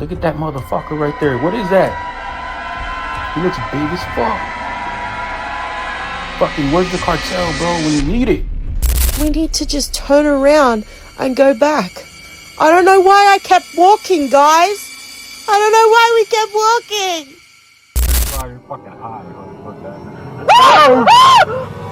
Look at that motherfucker right there. What is that? He looks big as fuck. Fucking, where's the cartel, bro, when you need it? We need to just turn around and go back. I don't know why I kept walking, guys. I don't know why we kept walking. Wow, you're fucking high. Look at that.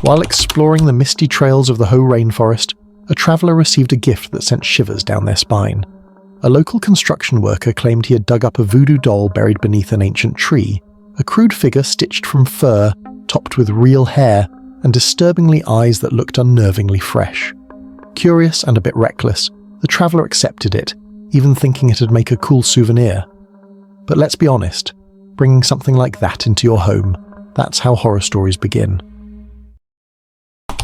While exploring the misty trails of the Hoh rainforest, a traveller received a gift that sent shivers down their spine. A local construction worker claimed he had dug up a voodoo doll buried beneath an ancient tree, a crude figure stitched from fur, topped with real hair, and disturbingly eyes that looked unnervingly fresh. Curious and a bit reckless, the traveller accepted it, even thinking it'd make a cool souvenir. But let's be honest, bringing something like that into your home, that's how horror stories begin.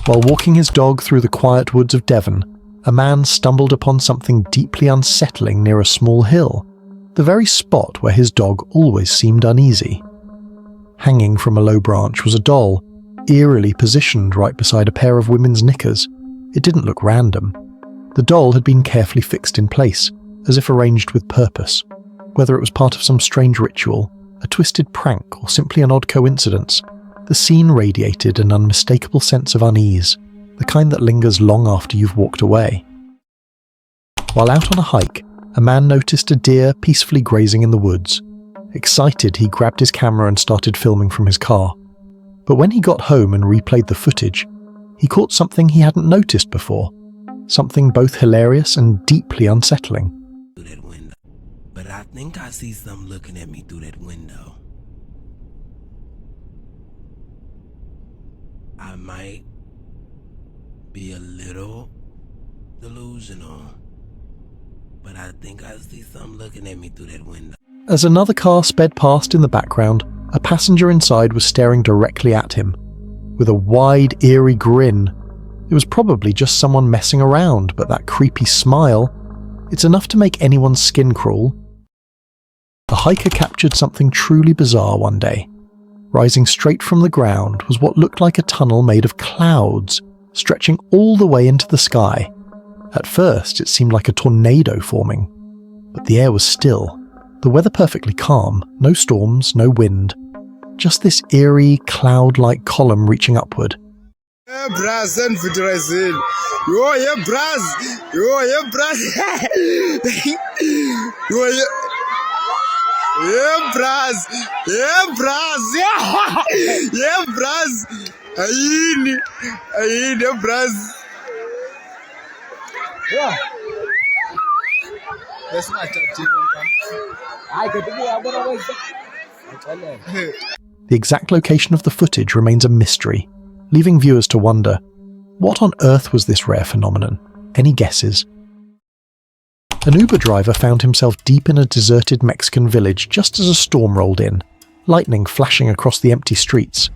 While walking his dog through the quiet woods of Devon, a man stumbled upon something deeply unsettling near a small hill, the very spot where his dog always seemed uneasy. Hanging from a low branch was a doll, eerily positioned right beside a pair of women's knickers. It didn't look random. The doll had been carefully fixed in place, as if arranged with purpose. Whether it was part of some strange ritual, a twisted prank, or simply an odd coincidence, the scene radiated an unmistakable sense of unease, the kind that lingers long after you've walked away. While out on a hike, a man noticed a deer peacefully grazing in the woods. Excited, he grabbed his camera and started filming from his car. But when he got home and replayed the footage, he caught something he hadn't noticed before, something both hilarious and deeply unsettling. Through that window, but I think I see something looking at me through that window. I might be a little delusional, but I think I see something looking at me through that window. As another car sped past in the background, a passenger inside was staring directly at him. With a wide, eerie grin. It was probably just someone messing around, but that creepy smile, it's enough to make anyone's skin crawl. The hiker captured something truly bizarre one day. Rising straight from the ground was what looked like a tunnel made of clouds, stretching all the way into the sky. At first, it seemed like a tornado forming, but the air was still, the weather perfectly calm, no storms, no wind, just this eerie, cloud-like column reaching upward. Yeah, bras and Federation. Yo, yeah, bras. Yo, yeah, bras. Yo, yeah. Yeah, bras. Yeah, bras. Yeah, yeah, bras. Ayin, yeah, bras. Yeah. That's not touching. The exact location of the footage remains a mystery, leaving viewers to wonder, what on earth was this rare phenomenon? Any guesses? An Uber driver found himself deep in a deserted Mexican village just as a storm rolled in, lightning flashing across the empty streets.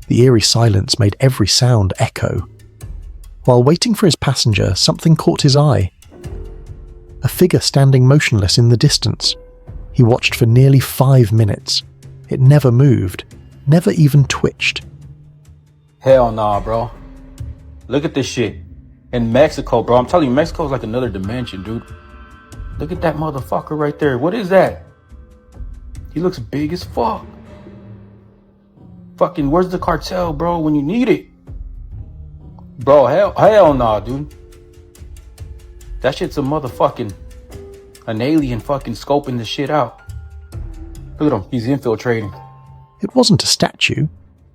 The eerie silence made every sound echo. While waiting for his passenger, something caught his eye. A figure standing motionless in the distance. He watched for nearly 5 minutes. It never moved, never even twitched. Hell nah, bro. Look at this shit. In Mexico, bro. I'm telling you, Mexico's like another dimension, dude. Look at that motherfucker right there. What is that? He looks big as fuck. Fucking, where's the cartel, bro, when you need it? Bro, hell nah, dude. That shit's a motherfucking, an alien fucking scoping this shit out. Look at him, he's infiltrating. It wasn't a statue.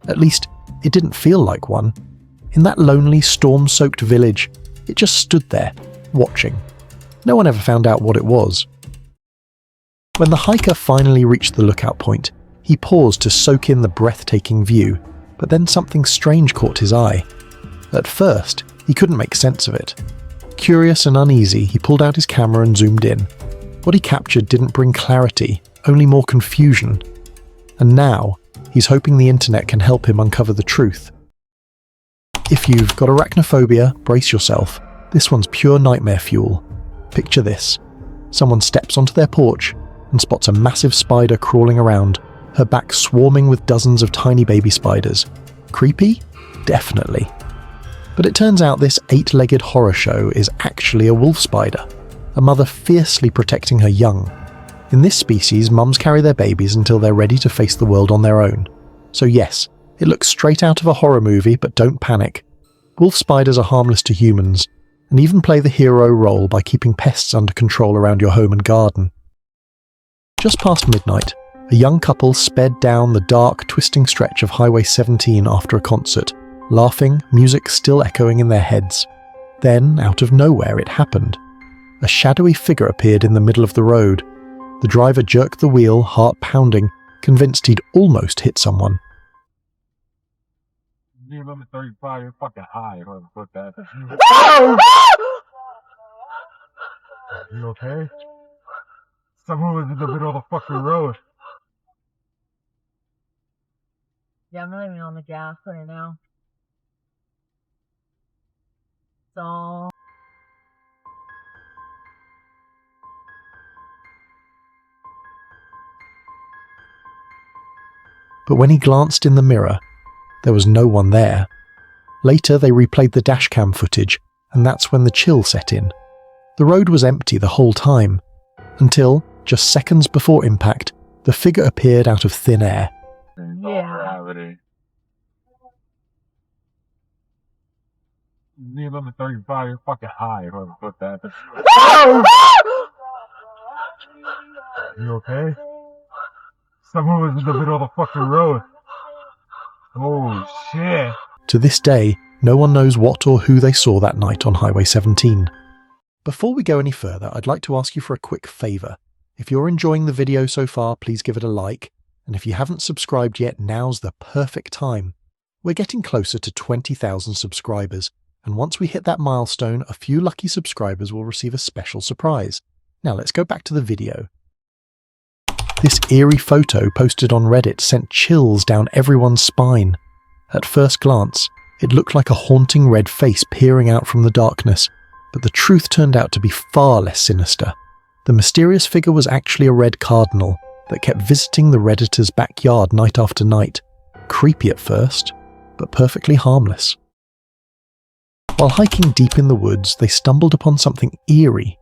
At least, it didn't feel like one. In that lonely, storm-soaked village, it just stood there, watching. No one ever found out what it was. When the hiker finally reached the lookout point, he paused to soak in the breathtaking view, but then something strange caught his eye. At first, he couldn't make sense of it. Curious and uneasy, he pulled out his camera and zoomed in. What he captured didn't bring clarity, only more confusion. And now, he's hoping the internet can help him uncover the truth. If you've got arachnophobia, brace yourself. This one's pure nightmare fuel. Picture this. Someone steps onto their porch and spots a massive spider crawling around, her back swarming with dozens of tiny baby spiders. Creepy? Definitely. But it turns out this 8-legged horror show is actually a wolf spider, a mother fiercely protecting her young. In this species, mums carry their babies until they're ready to face the world on their own. So yes, it looks straight out of a horror movie, but don't panic. Wolf spiders are harmless to humans, and even play the hero role by keeping pests under control around your home and garden. Just past midnight, a young couple sped down the dark, twisting stretch of Highway 17 after a concert, laughing, music still echoing in their heads. Then, out of nowhere, it happened. A shadowy figure appeared in the middle of the road. The driver jerked the wheel, heart pounding, convinced he'd almost hit someone. You limit 35, you're fucking high. Whoever put that. You okay? Someone was in the middle of the fucking road. Yeah, I'm not even on the gas right now. So... But when he glanced in the mirror, there was no one there. Later, they replayed the dashcam footage, and that's when the chill set in. The road was empty the whole time, until, just seconds before impact, the figure appeared out of thin air. Yeah. You limit 35, you're fucking high. Whoever put that. You okay? Someone was in the middle of the fucking road. Oh shit. To this day, no one knows what or who they saw that night on Highway 17. Before we go any further, I'd like to ask you for a quick favour. If you're enjoying the video so far, please give it a like. And if you haven't subscribed yet, now's the perfect time. We're getting closer to 20,000 subscribers, and once we hit that milestone, a few lucky subscribers will receive a special surprise. Now let's go back to the video. This eerie photo posted on Reddit sent chills down everyone's spine. At first glance, it looked like a haunting red face peering out from the darkness, but the truth turned out to be far less sinister. The mysterious figure was actually a red cardinal that kept visiting the Redditor's backyard night after night. Creepy at first, but perfectly harmless. While hiking deep in the woods, they stumbled upon something eerie.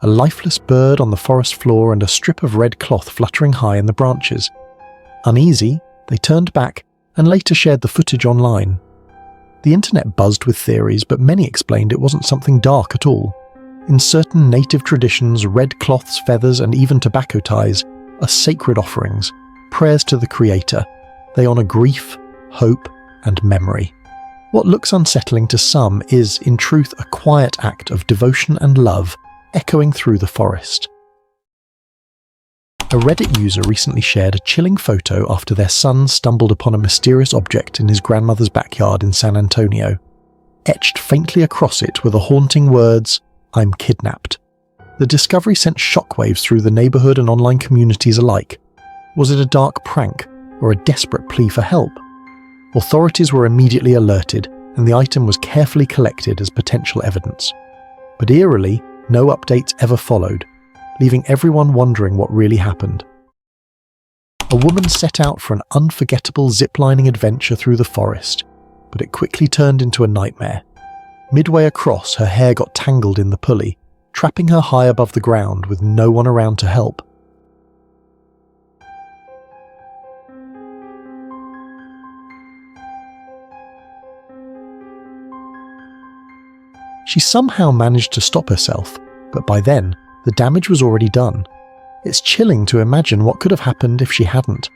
A lifeless bird on the forest floor and a strip of red cloth fluttering high in the branches. Uneasy, they turned back and later shared the footage online. The internet buzzed with theories, but many explained it wasn't something dark at all. In certain native traditions, red cloths, feathers, and even tobacco ties are sacred offerings, prayers to the Creator. They honour grief, hope, and memory. What looks unsettling to some is, in truth, a quiet act of devotion and love echoing through the forest. A Reddit user recently shared a chilling photo after their son stumbled upon a mysterious object in his grandmother's backyard in San Antonio. Etched faintly across it were the haunting words, "I'm kidnapped." The discovery sent shockwaves through the neighborhood and online communities alike. Was it a dark prank or a desperate plea for help? Authorities were immediately alerted, and the item was carefully collected as potential evidence. But eerily, no updates ever followed, leaving everyone wondering what really happened. A woman set out for an unforgettable ziplining adventure through the forest, but it quickly turned into a nightmare. Midway across, her hair got tangled in the pulley, trapping her high above the ground with no one around to help. She somehow managed to stop herself, but by then, the damage was already done. It's chilling to imagine what could have happened if she hadn't.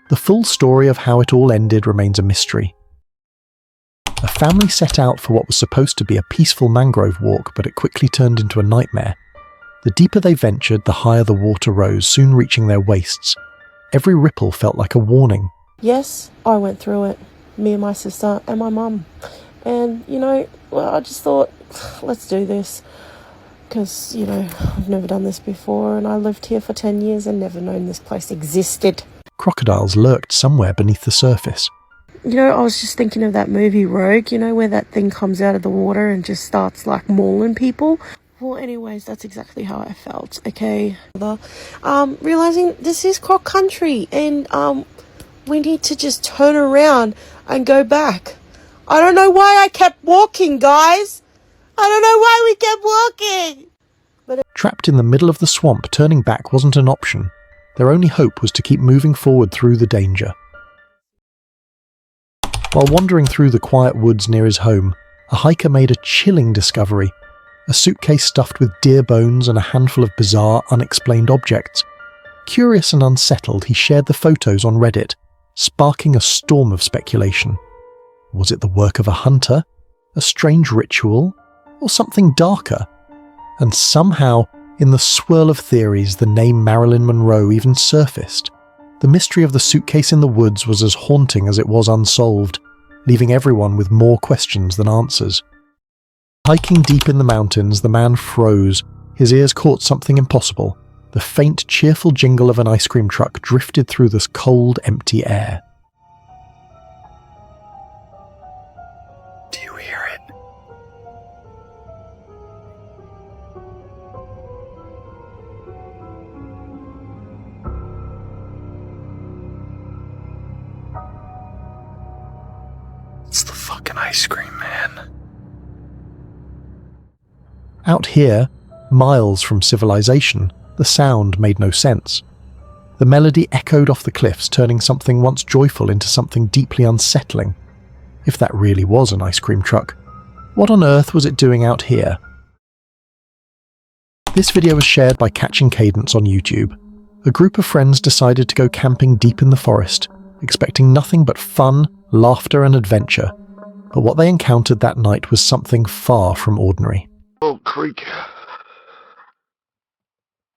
The full story of how it all ended remains a mystery. A family set out for what was supposed to be a peaceful mangrove walk, but it quickly turned into a nightmare. The deeper they ventured, the higher the water rose, soon reaching their waists. Every ripple felt like a warning. Yes, I went through it. Me and my sister and my mum. And, I just thought, let's do this. Because, I've never done this before, and I lived here for 10 years and never known this place existed. Crocodiles lurked somewhere beneath the surface. I was just thinking of that movie Rogue, where that thing comes out of the water and just starts, mauling people. Well, anyways, that's exactly how I felt, okay? Realizing this is croc country, and we need to just turn around and go back. I don't know why I kept walking, guys. I don't know why we kept walking. Trapped in the middle of the swamp, turning back wasn't an option. Their only hope was to keep moving forward through the danger. While wandering through the quiet woods near his home, a hiker made a chilling discovery. A suitcase stuffed with deer bones and a handful of bizarre, unexplained objects. Curious and unsettled, he shared the photos on Reddit, sparking a storm of speculation. Was it the work of a hunter, a strange ritual, or something darker? And somehow, in the swirl of theories, the name Marilyn Monroe even surfaced. The mystery of the suitcase in the woods was as haunting as it was unsolved, leaving everyone with more questions than answers. Hiking deep in the mountains, the man froze. His ears caught something impossible. The faint, cheerful jingle of an ice cream truck drifted through this cold, empty air. Do you hear it? It's the fucking ice cream man. Out here, miles from civilization, the sound made no sense. The melody echoed off the cliffs, turning something once joyful into something deeply unsettling. If that really was an ice cream truck, what on earth was it doing out here? This video was shared by Catching Cadence on YouTube. A group of friends decided to go camping deep in the forest, expecting nothing but fun, laughter and adventure. But what they encountered that night was something far from ordinary. Oh, creek.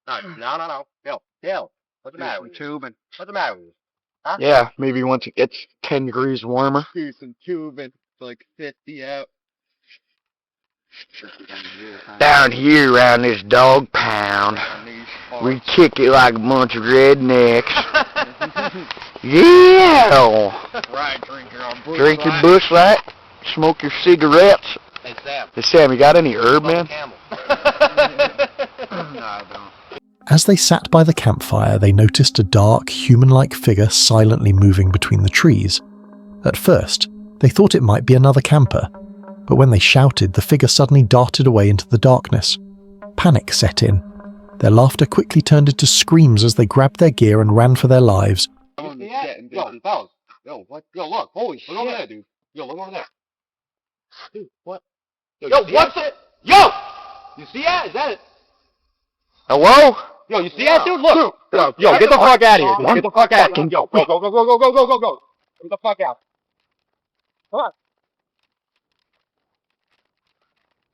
No. Bill. What's the matter with you? Tubing. What's the matter with you? Huh? Yeah, maybe once it gets 10 degrees warmer. Do some tubing. It's like 50 out. Down here around this dog pound, we kick it like a bunch of rednecks. Yeah! Right, drink your bush light, smoke your cigarettes. Hey Sam, you got any herb, man? No, I don't. As they sat by the campfire, they noticed a dark, human-like figure silently moving between the trees. At first, they thought it might be another camper, but when they shouted, the figure suddenly darted away into the darkness. Panic set in. Their laughter quickly turned into screams as they grabbed their gear and ran for their lives. Yo, fellas. Yo, what? Yo, look. Holy shit. Look over there, dude. Yo, look over there. Dude, what? Yo, what's it? Yo! You see that? Is that it? Hello? Yo, you see that, dude? Look. Yo, get the fuck out of here. Get the fuck out of here. Yo, go. Get the fuck out. Come on.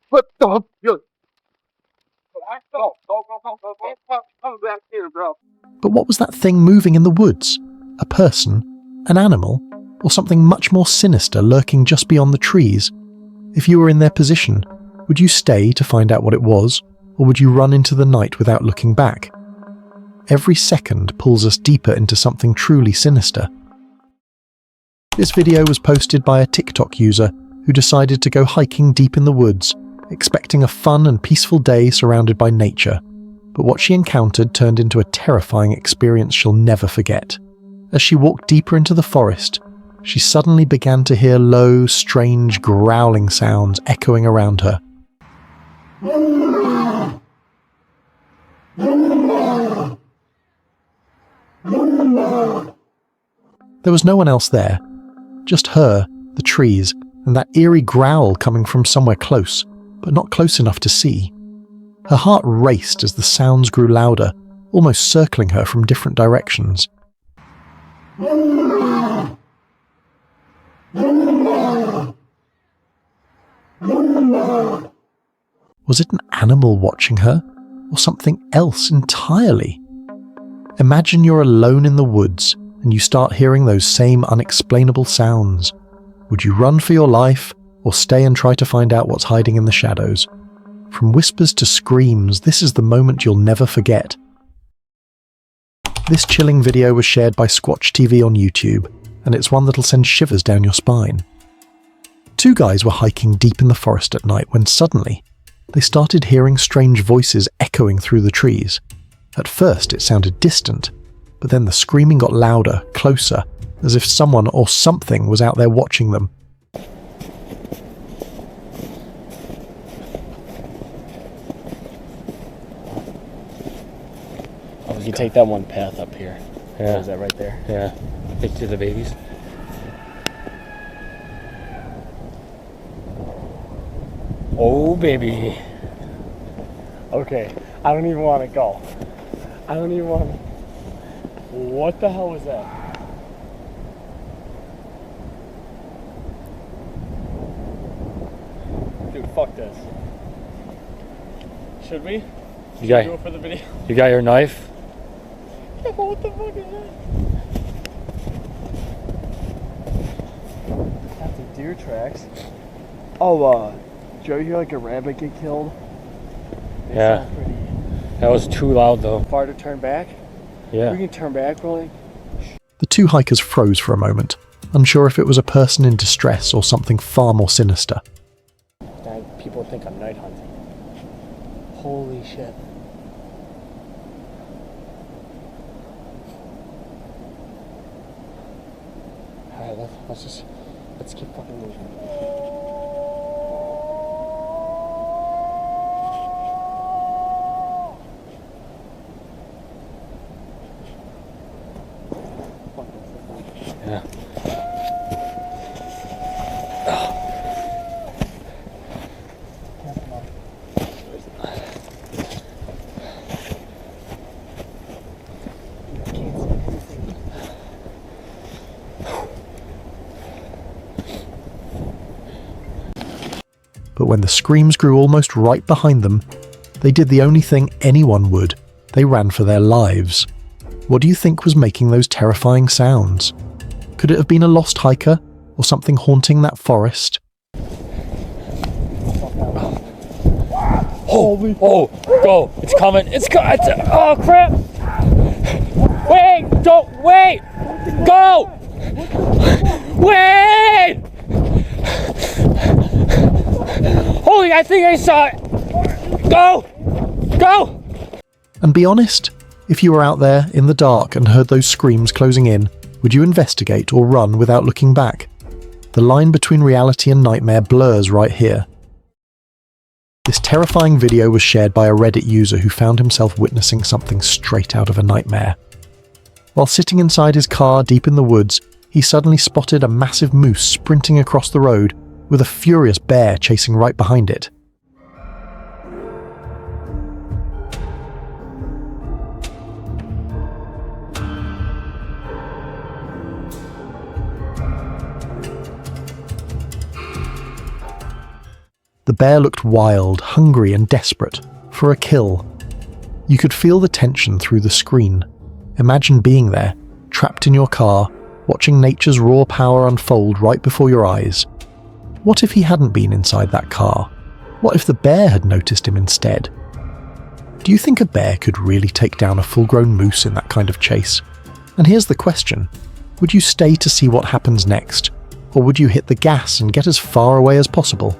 What the? Yo. Go. Come back here, bro. But what was that thing moving in the woods? A person? An animal? Or something much more sinister lurking just beyond the trees? If you were in their position, would you stay to find out what it was, or would you run into the night without looking back? Every second pulls us deeper into something truly sinister. This video was posted by a TikTok user who decided to go hiking deep in the woods, expecting a fun and peaceful day surrounded by nature. But what she encountered turned into a terrifying experience she'll never forget. As she walked deeper into the forest, she suddenly began to hear low, strange, growling sounds echoing around her. There was no one else there, just her, the trees, and that eerie growl coming from somewhere close, but not close enough to see. Her heart raced as the sounds grew louder, almost circling her from different directions. Was it an animal watching her, or something else entirely? Imagine you're alone in the woods, and you start hearing those same unexplainable sounds. Would you run for your life, or stay and try to find out what's hiding in the shadows? From whispers to screams, this is the moment you'll never forget. This chilling video was shared by Squatch TV on YouTube, and it's one that'll send shivers down your spine. Two guys were hiking deep in the forest at night when suddenly, they started hearing strange voices echoing through the trees. At first it sounded distant, but then the screaming got louder, closer, as if someone or something was out there watching them. You can take that one path up here. Yeah. Is that right there? Yeah. Picture the babies. Oh, baby. Okay, I don't even want to go. I don't even want to. What the hell was that? Dude, fuck this. Should we? You got, do it for the video? you got your knife? Yeah, but what the fuck is that? That's a deer tracks. Oh, did you ever hear like a rabbit get killed? They Yeah. sound pretty That was too loud though. far to turn back. Yeah. We can turn back, really. The two hikers froze for a moment, unsure if it was a person in distress or something far more sinister. People think I'm night hunting. Holy shit. Alright, let's keep fucking moving. Yeah. But when the screams grew almost right behind them, they did the only thing anyone would. They ran for their lives. What do you think was making those terrifying sounds? Could it have been a lost hiker or something haunting that forest? Oh, go! It's coming! Oh crap! Wait! Don't wait! Go! Wait! Holy! I think I saw it! Go! Go! And be honest, if you were out there in the dark and heard those screams closing in, would you investigate or run without looking back? The line between reality and nightmare blurs right here. This terrifying video was shared by a Reddit user who found himself witnessing something straight out of a nightmare. While sitting inside his car deep in the woods, he suddenly spotted a massive moose sprinting across the road with a furious bear chasing right behind it. The bear looked wild, hungry and desperate, for a kill. You could feel the tension through the screen. Imagine being there, trapped in your car, watching nature's raw power unfold right before your eyes. What if he hadn't been inside that car? What if the bear had noticed him instead? Do you think a bear could really take down a full-grown moose in that kind of chase? And here's the question. Would you stay to see what happens next? Or would you hit the gas and get as far away as possible?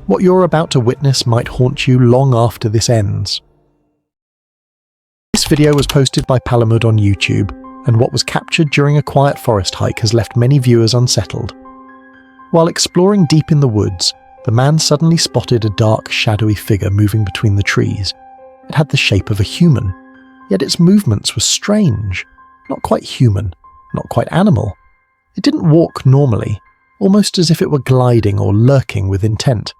What you're about to witness might haunt you long after this ends. This video was posted by Palamud on YouTube, and what was captured during a quiet forest hike has left many viewers unsettled. While exploring deep in the woods, the man suddenly spotted a dark, shadowy figure moving between the trees. It had the shape of a human, yet its movements were strange. Not quite human, not quite animal. It didn't walk normally, almost as if it were gliding or lurking with intent.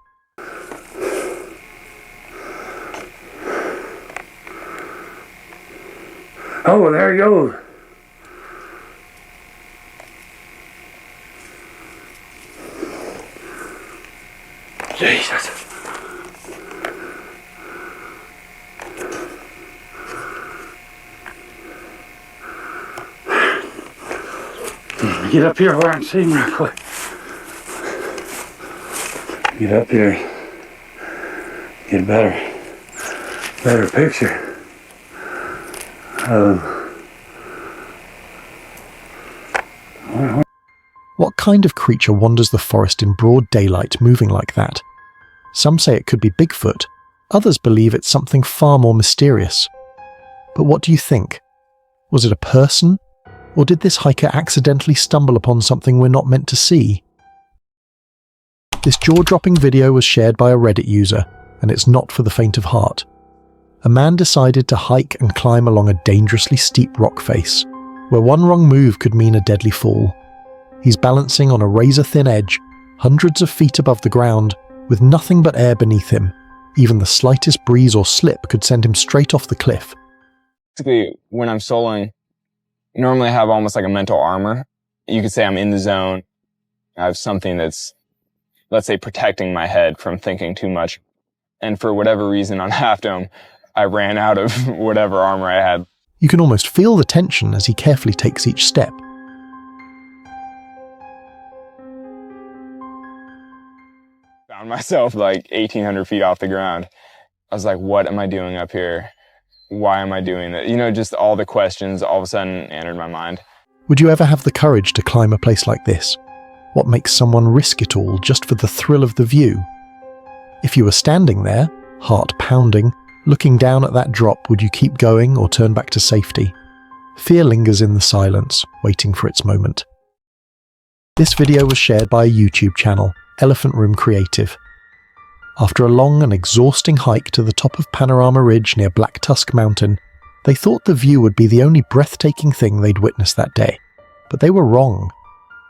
Oh, there he goes. Jesus. Get up here where I can see him real quick. Get up here. Get a better picture. What kind of creature wanders the forest in broad daylight moving like that? Some say it could be Bigfoot, others believe it's something far more mysterious. But what do you think? Was it a person? Or did this hiker accidentally stumble upon something we're not meant to see? This jaw-dropping video was shared by a Reddit user, and it's not for the faint of heart. A man decided to hike and climb along a dangerously steep rock face, where one wrong move could mean a deadly fall. He's balancing on a razor-thin edge, hundreds of feet above the ground, with nothing but air beneath him. Even the slightest breeze or slip could send him straight off the cliff. Basically, when I'm soloing, normally I have almost like a mental armor. You could say I'm in the zone. I have something that's, let's say, protecting my head from thinking too much. And for whatever reason on Half Dome, I ran out of whatever armor I had. You can almost feel the tension as he carefully takes each step. Found myself like 1,800 feet off the ground. I was like, what am I doing up here? Why am I doing that? You know, just all the questions all of a sudden entered my mind. Would you ever have the courage to climb a place like this? What makes someone risk it all just for the thrill of the view? If you were standing there, heart pounding, looking down at that drop, would you keep going or turn back to safety? Fear lingers in the silence, waiting for its moment. This video was shared by a YouTube channel, Elephant Room Creative. After a long and exhausting hike to the top of Panorama Ridge near Black Tusk Mountain, they thought the view would be the only breathtaking thing they'd witnessed that day. But they were wrong.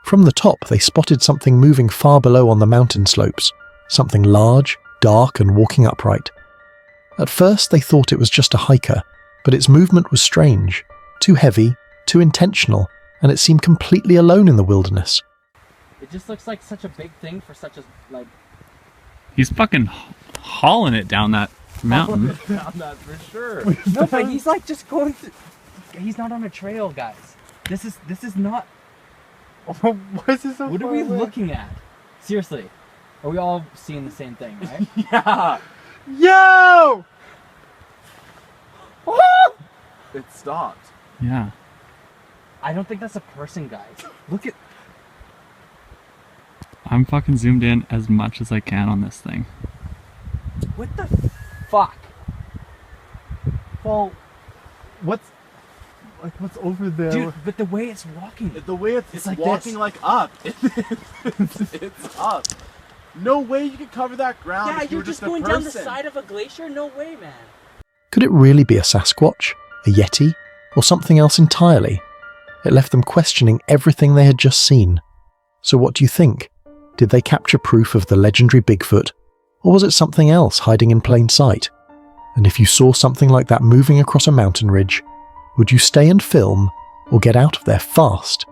From the top, they spotted something moving far below on the mountain slopes, something large, dark, and walking upright. At first, they thought it was just a hiker, but its movement was strange, too heavy, too intentional, and it seemed completely alone in the wilderness. It just looks like such a big thing for such a, like... He's fucking hauling it down that mountain. Down that for sure. No, but he's like just going through... He's not on a trail, guys. This is not... Why is this so What are we looking at? Seriously. Are we all seeing the same thing, right? Yeah! Yo! It stopped. Yeah. I don't think that's a person, guys. Look at... I'm fucking zoomed in as much as I can on this thing. What the fuck? Well, what's over there? Dude, but the way it's walking. The way it's like walking this. like up. It's up. No way you could cover that ground. Yeah, if you you're were just a going person. down the side of a glacier? No way, man. Could it really be a Sasquatch, a Yeti, or something else entirely? It left them questioning everything they had just seen. So what do you think? Did they capture proof of the legendary Bigfoot, or was it something else hiding in plain sight? And if you saw something like that moving across a mountain ridge, would you stay and film, or get out of there fast?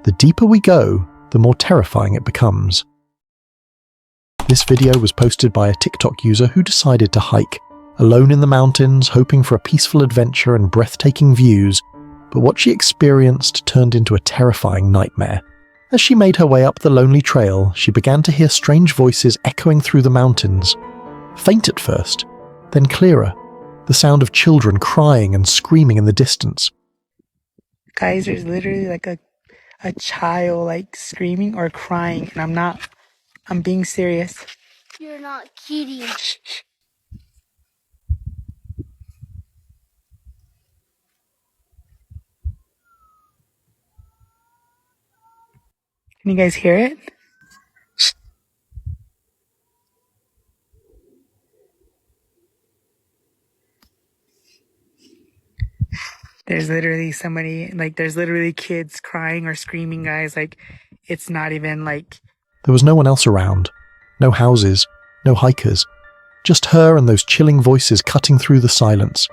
The deeper we go, the more terrifying it becomes. This video was posted by a TikTok user who decided to hike, alone in the mountains, hoping for a peaceful adventure and breathtaking views, but what she experienced turned into a terrifying nightmare. As she made her way up the lonely trail, she began to hear strange voices echoing through the mountains. Faint at first, then clearer, the sound of children crying and screaming in the distance. Guys, there's literally like a child like screaming or crying, and I'm being serious. You're not kidding. Can you guys hear it? There's literally somebody, like, there's literally kids crying or screaming, guys. Like, it's not even like... There was no one else around. No houses, no hikers. Just her and those chilling voices cutting through the silence.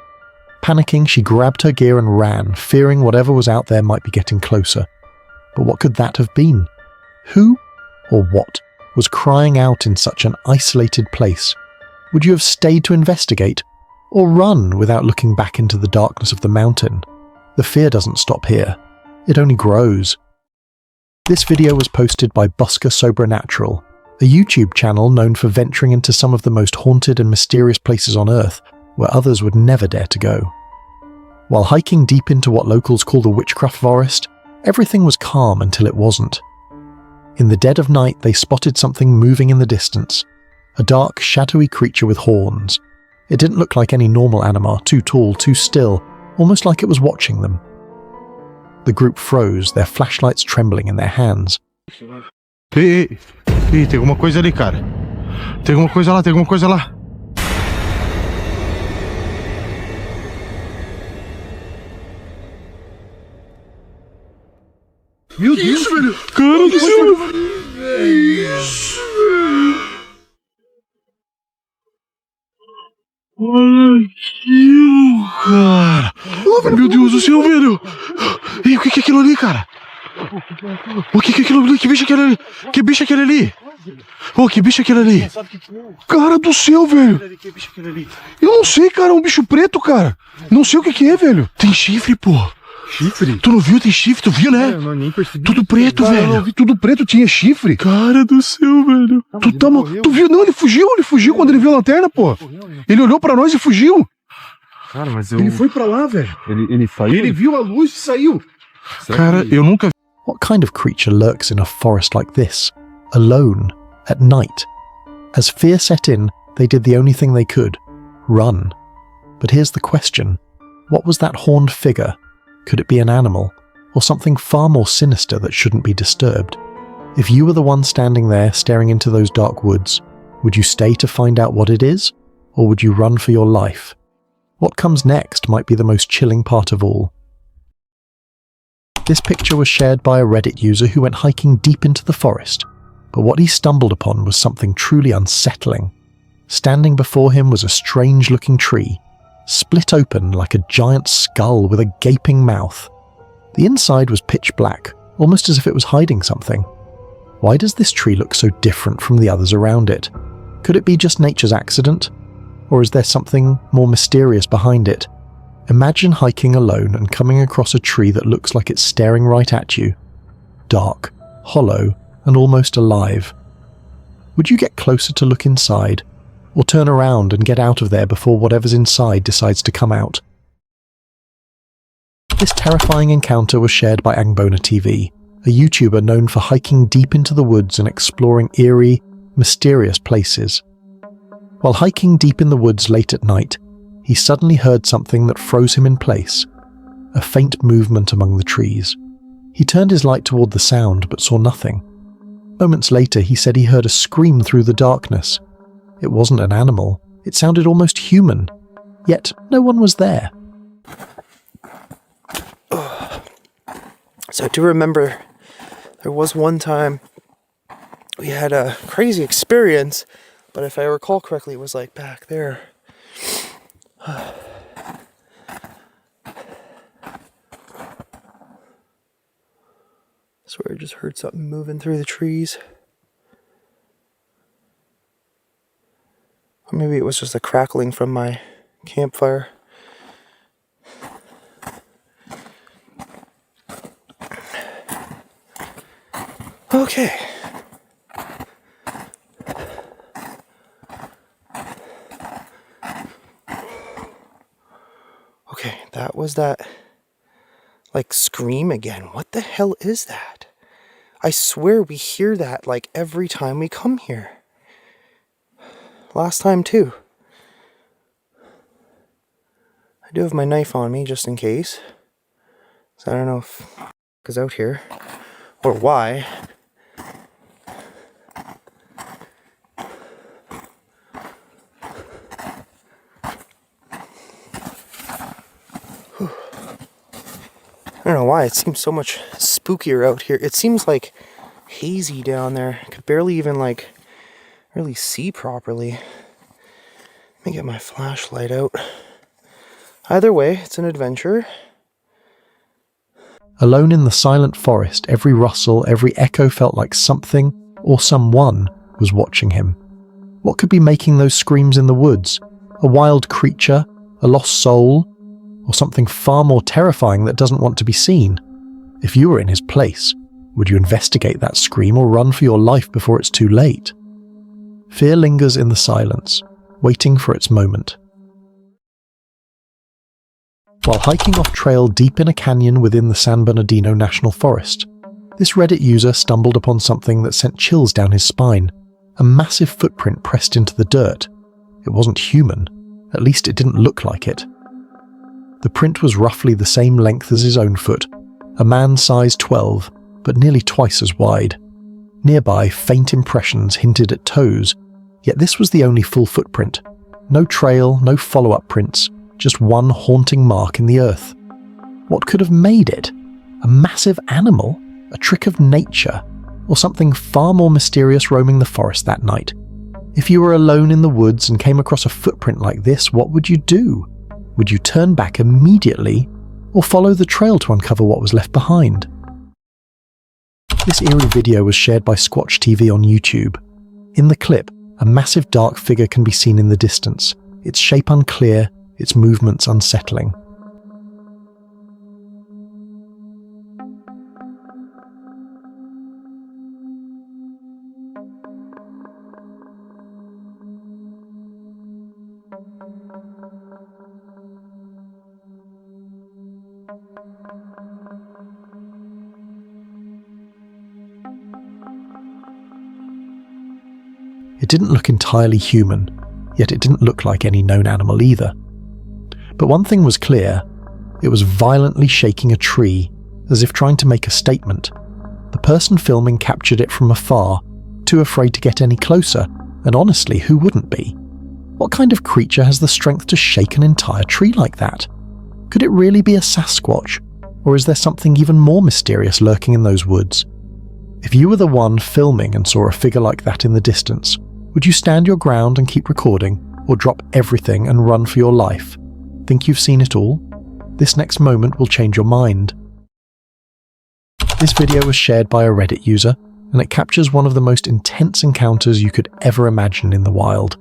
Panicking, she grabbed her gear and ran, fearing whatever was out there might be getting closer. But what could that have been? Who, or what, was crying out in such an isolated place? Would you have stayed to investigate, or run without looking back into the darkness of the mountain? The fear doesn't stop here. It only grows. This video was posted by Busker Sobrenatural, a YouTube channel known for venturing into some of the most haunted and mysterious places on Earth, where others would never dare to go. While hiking deep into what locals call the Witchcraft forest, everything was calm until it wasn't. In the dead of night, they spotted something moving in the distance, a dark, shadowy creature with horns. It didn't look like any normal animal, too tall, too still, almost like it was watching them. The group froze, their flashlights trembling in their hands. Ei, tem alguma coisa ali, cara. Tem alguma coisa lá, tem alguma coisa lá. Meu Deus, velho! Cara do céu! Olha aquilo, cara! Meu Deus do céu, velho! Ei, o que é aquilo ali, cara? O que é aquilo ali? Que bicho é aquele ali? Que bicho é aquele ali? Oh, que bicho é aquele ali? Cara do céu, velho! Eu não sei, cara, é um bicho preto, cara! Não sei o que é, velho! Tem chifre, pô! Chifre? Tu não viu? Tem chifre, tu viu, né? Eu não, nem percebi. Tudo preto, cara, velho. Eu vi tudo preto, tinha chifre. Cara do céu, velho. Tu viu? Não, ele fugiu quando ele viu a lanterna, pô. Ele olhou pra nós e fugiu. Cara, mas eu... Ele foi pra lá, velho. Ele saiu? Ele viu a luz e saiu. Cara, eu nunca... What kind of creature lurks in a forest like this, alone, at night? As fear set in, they did the only thing they could, run. But here's the question. What was that horned figure? Could it be an animal, or something far more sinister that shouldn't be disturbed? If you were the one standing there staring into those dark woods, would you stay to find out what it is, or would you run for your life? What comes next might be the most chilling part of all. This picture was shared by a Reddit user who went hiking deep into the forest, but what he stumbled upon was something truly unsettling. Standing before him was a strange-looking tree, split open like a giant skull with a gaping mouth. The inside was pitch black, almost as if it was hiding something. Why does this tree look so different from the others around it? Could it be just nature's accident? Or is there something more mysterious behind it? Imagine hiking alone and coming across a tree that looks like it's staring right at you. Dark, hollow, and almost alive. Would you get closer to look inside, or turn around and get out of there before whatever's inside decides to come out? This terrifying encounter was shared by Angbona TV, a YouTuber known for hiking deep into the woods and exploring eerie, mysterious places. While hiking deep in the woods late at night, he suddenly heard something that froze him in place, a faint movement among the trees. He turned his light toward the sound but saw nothing. Moments later, he said he heard a scream through the darkness. It wasn't an animal, it sounded almost human, yet no one was there. So I do remember there was one time we had a crazy experience, but if I recall correctly, it was like back there. I swear I just heard something moving through the trees. Or maybe it was just a crackling from my campfire. Okay. Okay, that was that, like, scream again. What the hell is that? I swear we hear that, like, every time we come here. Last time, too. I do have my knife on me, just in case. So I don't know if it's out here, or why. I don't know why, it seems so much spookier out here. It seems like hazy down there. I could barely even like really see properly. Let me get my flashlight out. Either way, it's an adventure. Alone in the silent forest, every rustle, every echo felt like something or someone was watching him. What could be making those screams in the woods? A wild creature? A lost soul? Or something far more terrifying that doesn't want to be seen? If you were in his place, would you investigate that scream or run for your life before it's too late? Fear lingers in the silence, waiting for its moment. While hiking off-trail deep in a canyon within the San Bernardino National Forest, this Reddit user stumbled upon something that sent chills down his spine, a massive footprint pressed into the dirt. It wasn't human, at least it didn't look like it. The print was roughly the same length as his own foot, a man's size 12, but nearly twice as wide. Nearby, faint impressions hinted at toes, yet this was the only full footprint. No trail, no follow-up prints, just one haunting mark in the earth. What could have made it? A massive animal? A trick of nature? Or something far more mysterious roaming the forest that night? If you were alone in the woods and came across a footprint like this, what would you do? Would you turn back immediately, or follow the trail to uncover what was left behind? This eerie video was shared by Squatch TV on YouTube. In the clip, a massive dark figure can be seen in the distance, its shape unclear, its movements unsettling. It didn't look entirely human, yet it didn't look like any known animal either. But one thing was clear, it was violently shaking a tree, as if trying to make a statement. The person filming captured it from afar, too afraid to get any closer, and honestly, who wouldn't be? What kind of creature has the strength to shake an entire tree like that? Could it really be a Sasquatch, or is there something even more mysterious lurking in those woods? If you were the one filming and saw a figure like that in the distance, would you stand your ground and keep recording, or drop everything and run for your life? Think you've seen it all? This next moment will change your mind. This video was shared by a Reddit user, and it captures one of the most intense encounters you could ever imagine in the wild.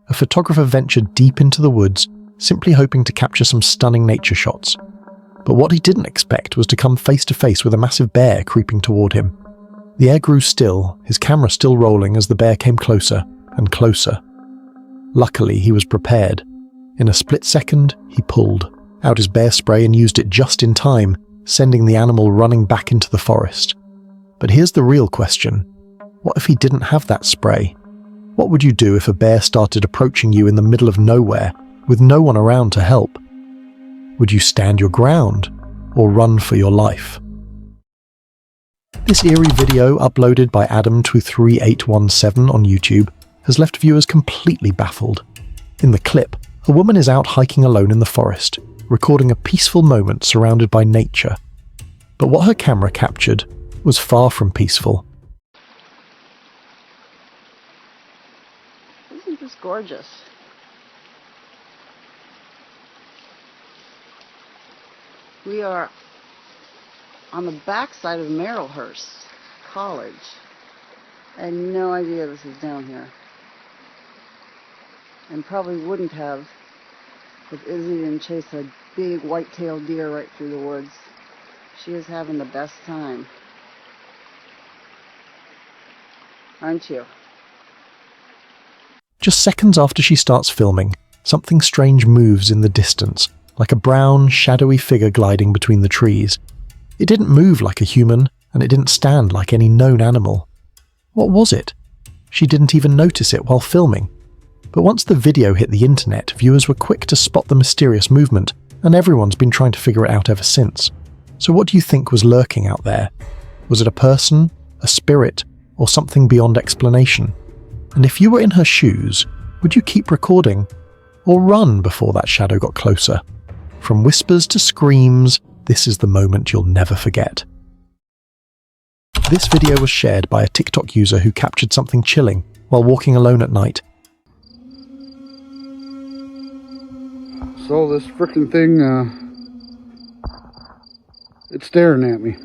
A photographer ventured deep into the woods, simply hoping to capture some stunning nature shots. But what he didn't expect was to come face to face with a massive bear creeping toward him. The air grew still, his camera still rolling as the bear came closer and closer. Luckily, he was prepared. In a split second, he pulled out his bear spray and used it just in time, sending the animal running back into the forest. But here's the real question. What if he didn't have that spray? What would you do if a bear started approaching you in the middle of nowhere, with no one around to help? Would you stand your ground, or run for your life? This eerie video, uploaded by Adam23817 on YouTube, has left viewers completely baffled. In the clip, a woman is out hiking alone in the forest, recording a peaceful moment surrounded by nature. But what her camera captured was far from peaceful. Isn't this gorgeous? We are on the backside of Marylhurst College. I had no idea this was down here. And probably wouldn't have if Izzy didn't chase a big white-tailed deer right through the woods. She is having the best time. Aren't you? Just seconds after she starts filming, something strange moves in the distance, like a brown, shadowy figure gliding between the trees. It didn't move like a human, and it didn't stand like any known animal. What was it? She didn't even notice it while filming. But once the video hit the internet, viewers were quick to spot the mysterious movement, and everyone's been trying to figure it out ever since. So what do you think was lurking out there? Was it a person, a spirit, or something beyond explanation? And if you were in her shoes, would you keep recording, or run before that shadow got closer? From whispers to screams, this is the moment you'll never forget. This video was shared by a TikTok user who captured something chilling while walking alone at night. So this frickin' thing, it's staring at me.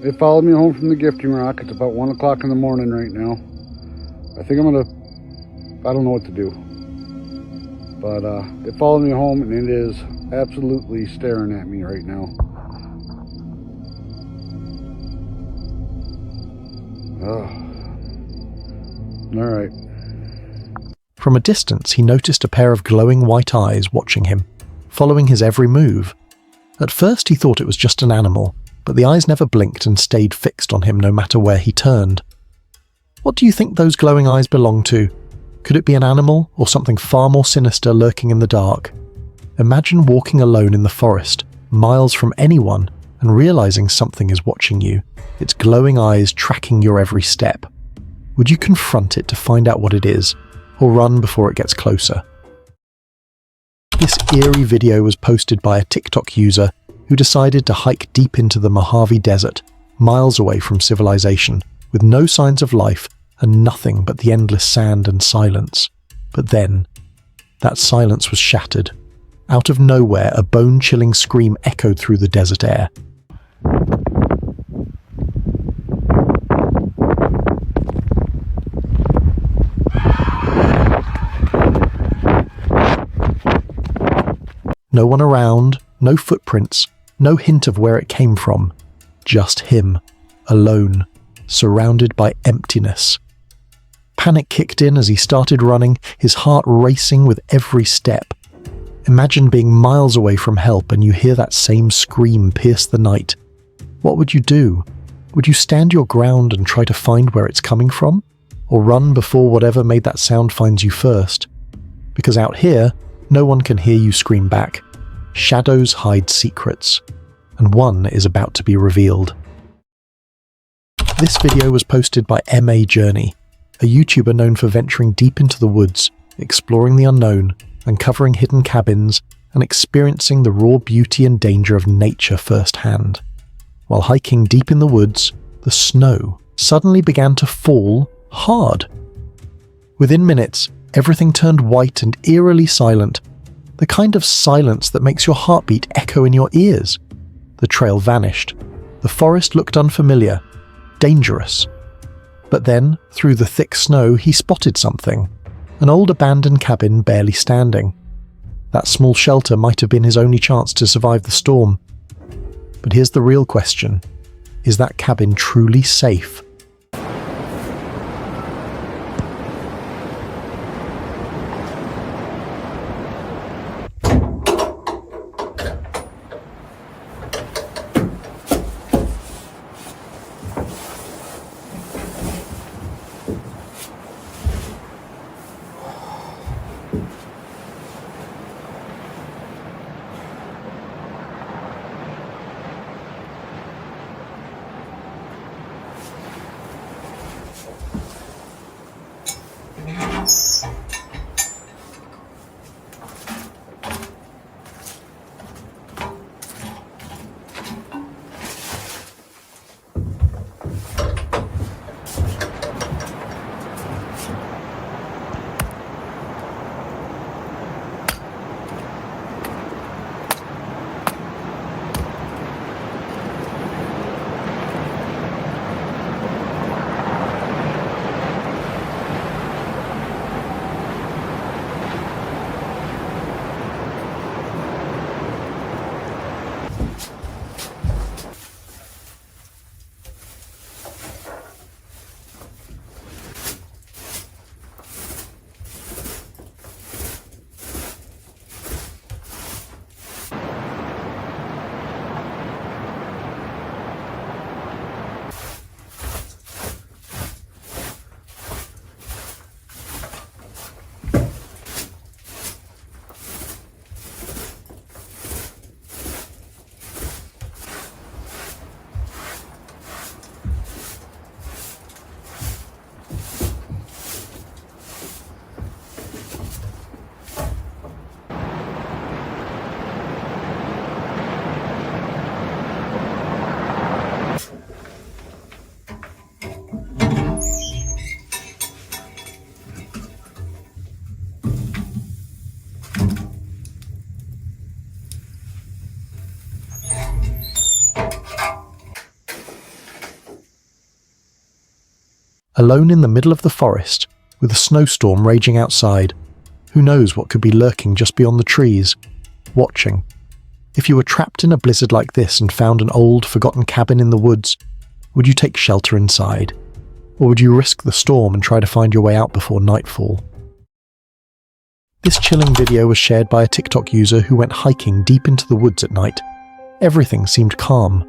It followed me home from the gifting rock. It's about 1 o'clock in the morning right now. I think I don't know what to do. But it followed me home and it is absolutely staring at me right now. Alright. From a distance, he noticed a pair of glowing white eyes watching him, following his every move. At first he thought it was just an animal, but the eyes never blinked and stayed fixed on him no matter where he turned. What do you think those glowing eyes belong to? Could it be an animal, or something far more sinister lurking in the dark? Imagine walking alone in the forest, miles from anyone, and realizing something is watching you, its glowing eyes tracking your every step. Would you confront it to find out what it is, or run before it gets closer? This eerie video was posted by a TikTok user who decided to hike deep into the Mojave Desert, miles away from civilization, with no signs of life and nothing but the endless sand and silence. But then, that silence was shattered. Out of nowhere, a bone-chilling scream echoed through the desert air. No one around, no footprints, no hint of where it came from. Just him, alone, surrounded by emptiness. Panic kicked in as he started running, his heart racing with every step. Imagine being miles away from help and you hear that same scream pierce the night. What would you do? Would you stand your ground and try to find where it's coming from? Or run before whatever made that sound finds you first? Because out here, no one can hear you scream back. Shadows hide secrets, and one is about to be revealed. This video was posted by MA Journey, a YouTuber known for venturing deep into the woods, exploring the unknown, uncovering hidden cabins, and experiencing the raw beauty and danger of nature firsthand. While hiking deep in the woods, the snow suddenly began to fall hard. Within minutes, everything turned white and eerily silent, the kind of silence that makes your heartbeat echo in your ears. The trail vanished. The forest looked unfamiliar, dangerous. But then, through the thick snow, he spotted something. An old abandoned cabin barely standing. That small shelter might have been his only chance to survive the storm. But here's the real question. Is that cabin truly safe? Alone in the middle of the forest, with a snowstorm raging outside, who knows what could be lurking just beyond the trees, watching. If you were trapped in a blizzard like this and found an old, forgotten cabin in the woods, would you take shelter inside? Or would you risk the storm and try to find your way out before nightfall? This chilling video was shared by a TikTok user who went hiking deep into the woods at night. Everything seemed calm,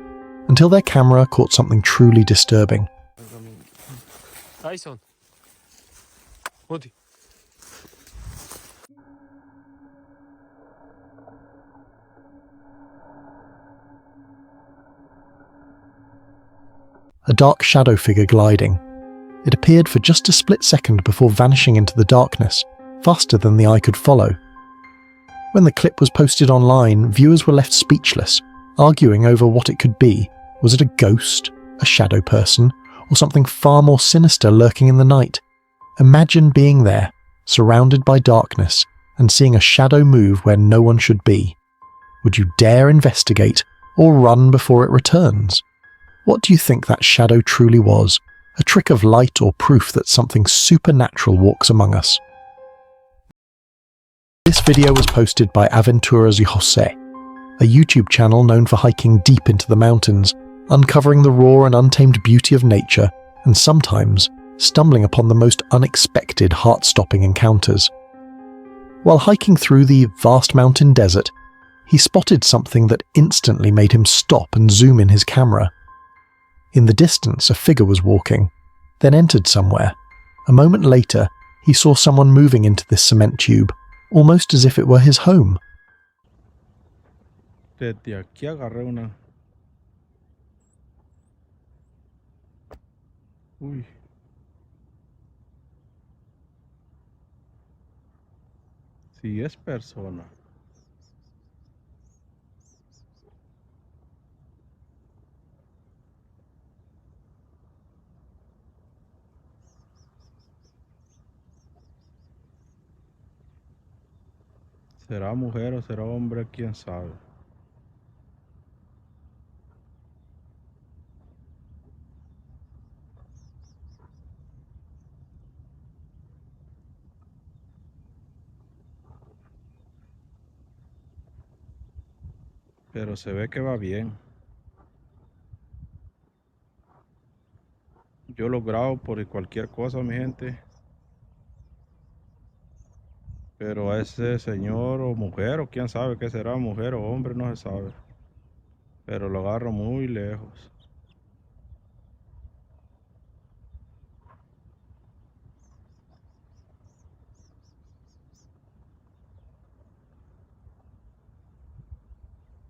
until their camera caught something truly disturbing. A dark shadow figure gliding. It appeared for just a split second before vanishing into the darkness, faster than the eye could follow. When the clip was posted online, viewers were left speechless, arguing over what it could be. Was it a ghost, a shadow person, or something far more sinister lurking in the night? Imagine being there, surrounded by darkness, and seeing a shadow move where no one should be. Would you dare investigate, or run before it returns? What do you think that shadow truly was? A trick of light or proof that something supernatural walks among us? This video was posted by Aventuras y Jose, a YouTube channel known for hiking deep into the mountains, uncovering the raw and untamed beauty of nature, and sometimes stumbling upon the most unexpected, heart-stopping encounters. While hiking through the vast mountain desert, he spotted something that instantly made him stop and zoom in his camera. In the distance, a figure was walking, then entered somewhere. A moment later, he saw someone moving into this cement tube, almost as if it were his home. Desde aquí agarré una. Uy. Si es persona. ¿Será mujer o será hombre? ¿Quién sabe? Pero se ve que va bien. Yo lo grabo por cualquier cosa, mi gente. Pero a ese señor o mujer, o quién sabe qué será, mujer o hombre, no se sabe. Pero lo agarro muy lejos.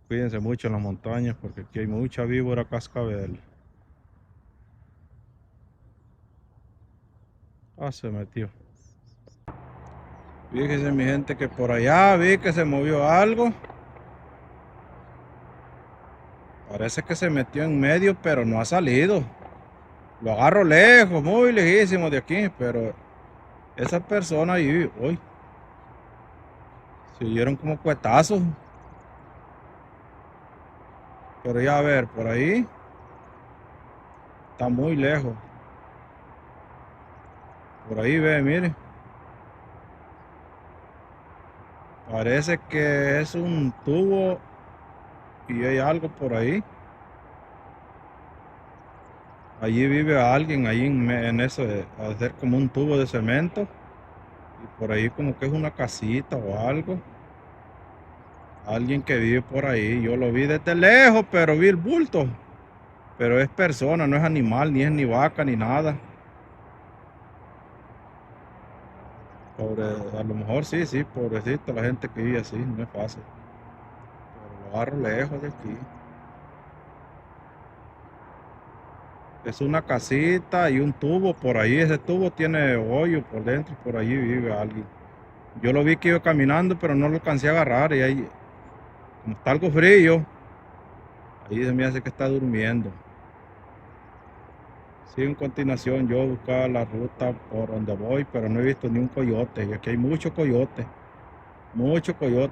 Cuídense mucho en las montañas porque aquí hay mucha víbora cascabel. Ah, se metió. Fíjense mi gente que por allá vi que se movió algo. Parece que se metió en medio, pero no ha salido. Lo agarro lejos, muy lejísimo de aquí, pero esa persona ahí, uy, se oyeron como cuetazos. Pero ya a ver, por ahí está muy lejos. Por ahí ve, mire. Parece que es un tubo y hay algo por ahí. Allí vive alguien, ahí en ese, a hacer como un tubo de cemento. Y por ahí como que es una casita o algo. Alguien que vive por ahí. Yo lo vi desde lejos, pero vi el bulto. Pero es persona, no es animal, ni es ni vaca, ni nada. A lo mejor sí, pobrecito la gente que vive así, no es fácil. Pero lo agarro lejos de aquí. Es una casita y un tubo por ahí. Ese tubo tiene hoyo por dentro y por allí vive alguien. Yo lo vi que iba caminando, pero no lo alcancé a agarrar. Y ahí, como está algo frío, ahí se me hace que está durmiendo. Sí, en continuación yo buscaba la ruta por donde voy, pero no he visto ni un coyote. Y aquí hay mucho coyote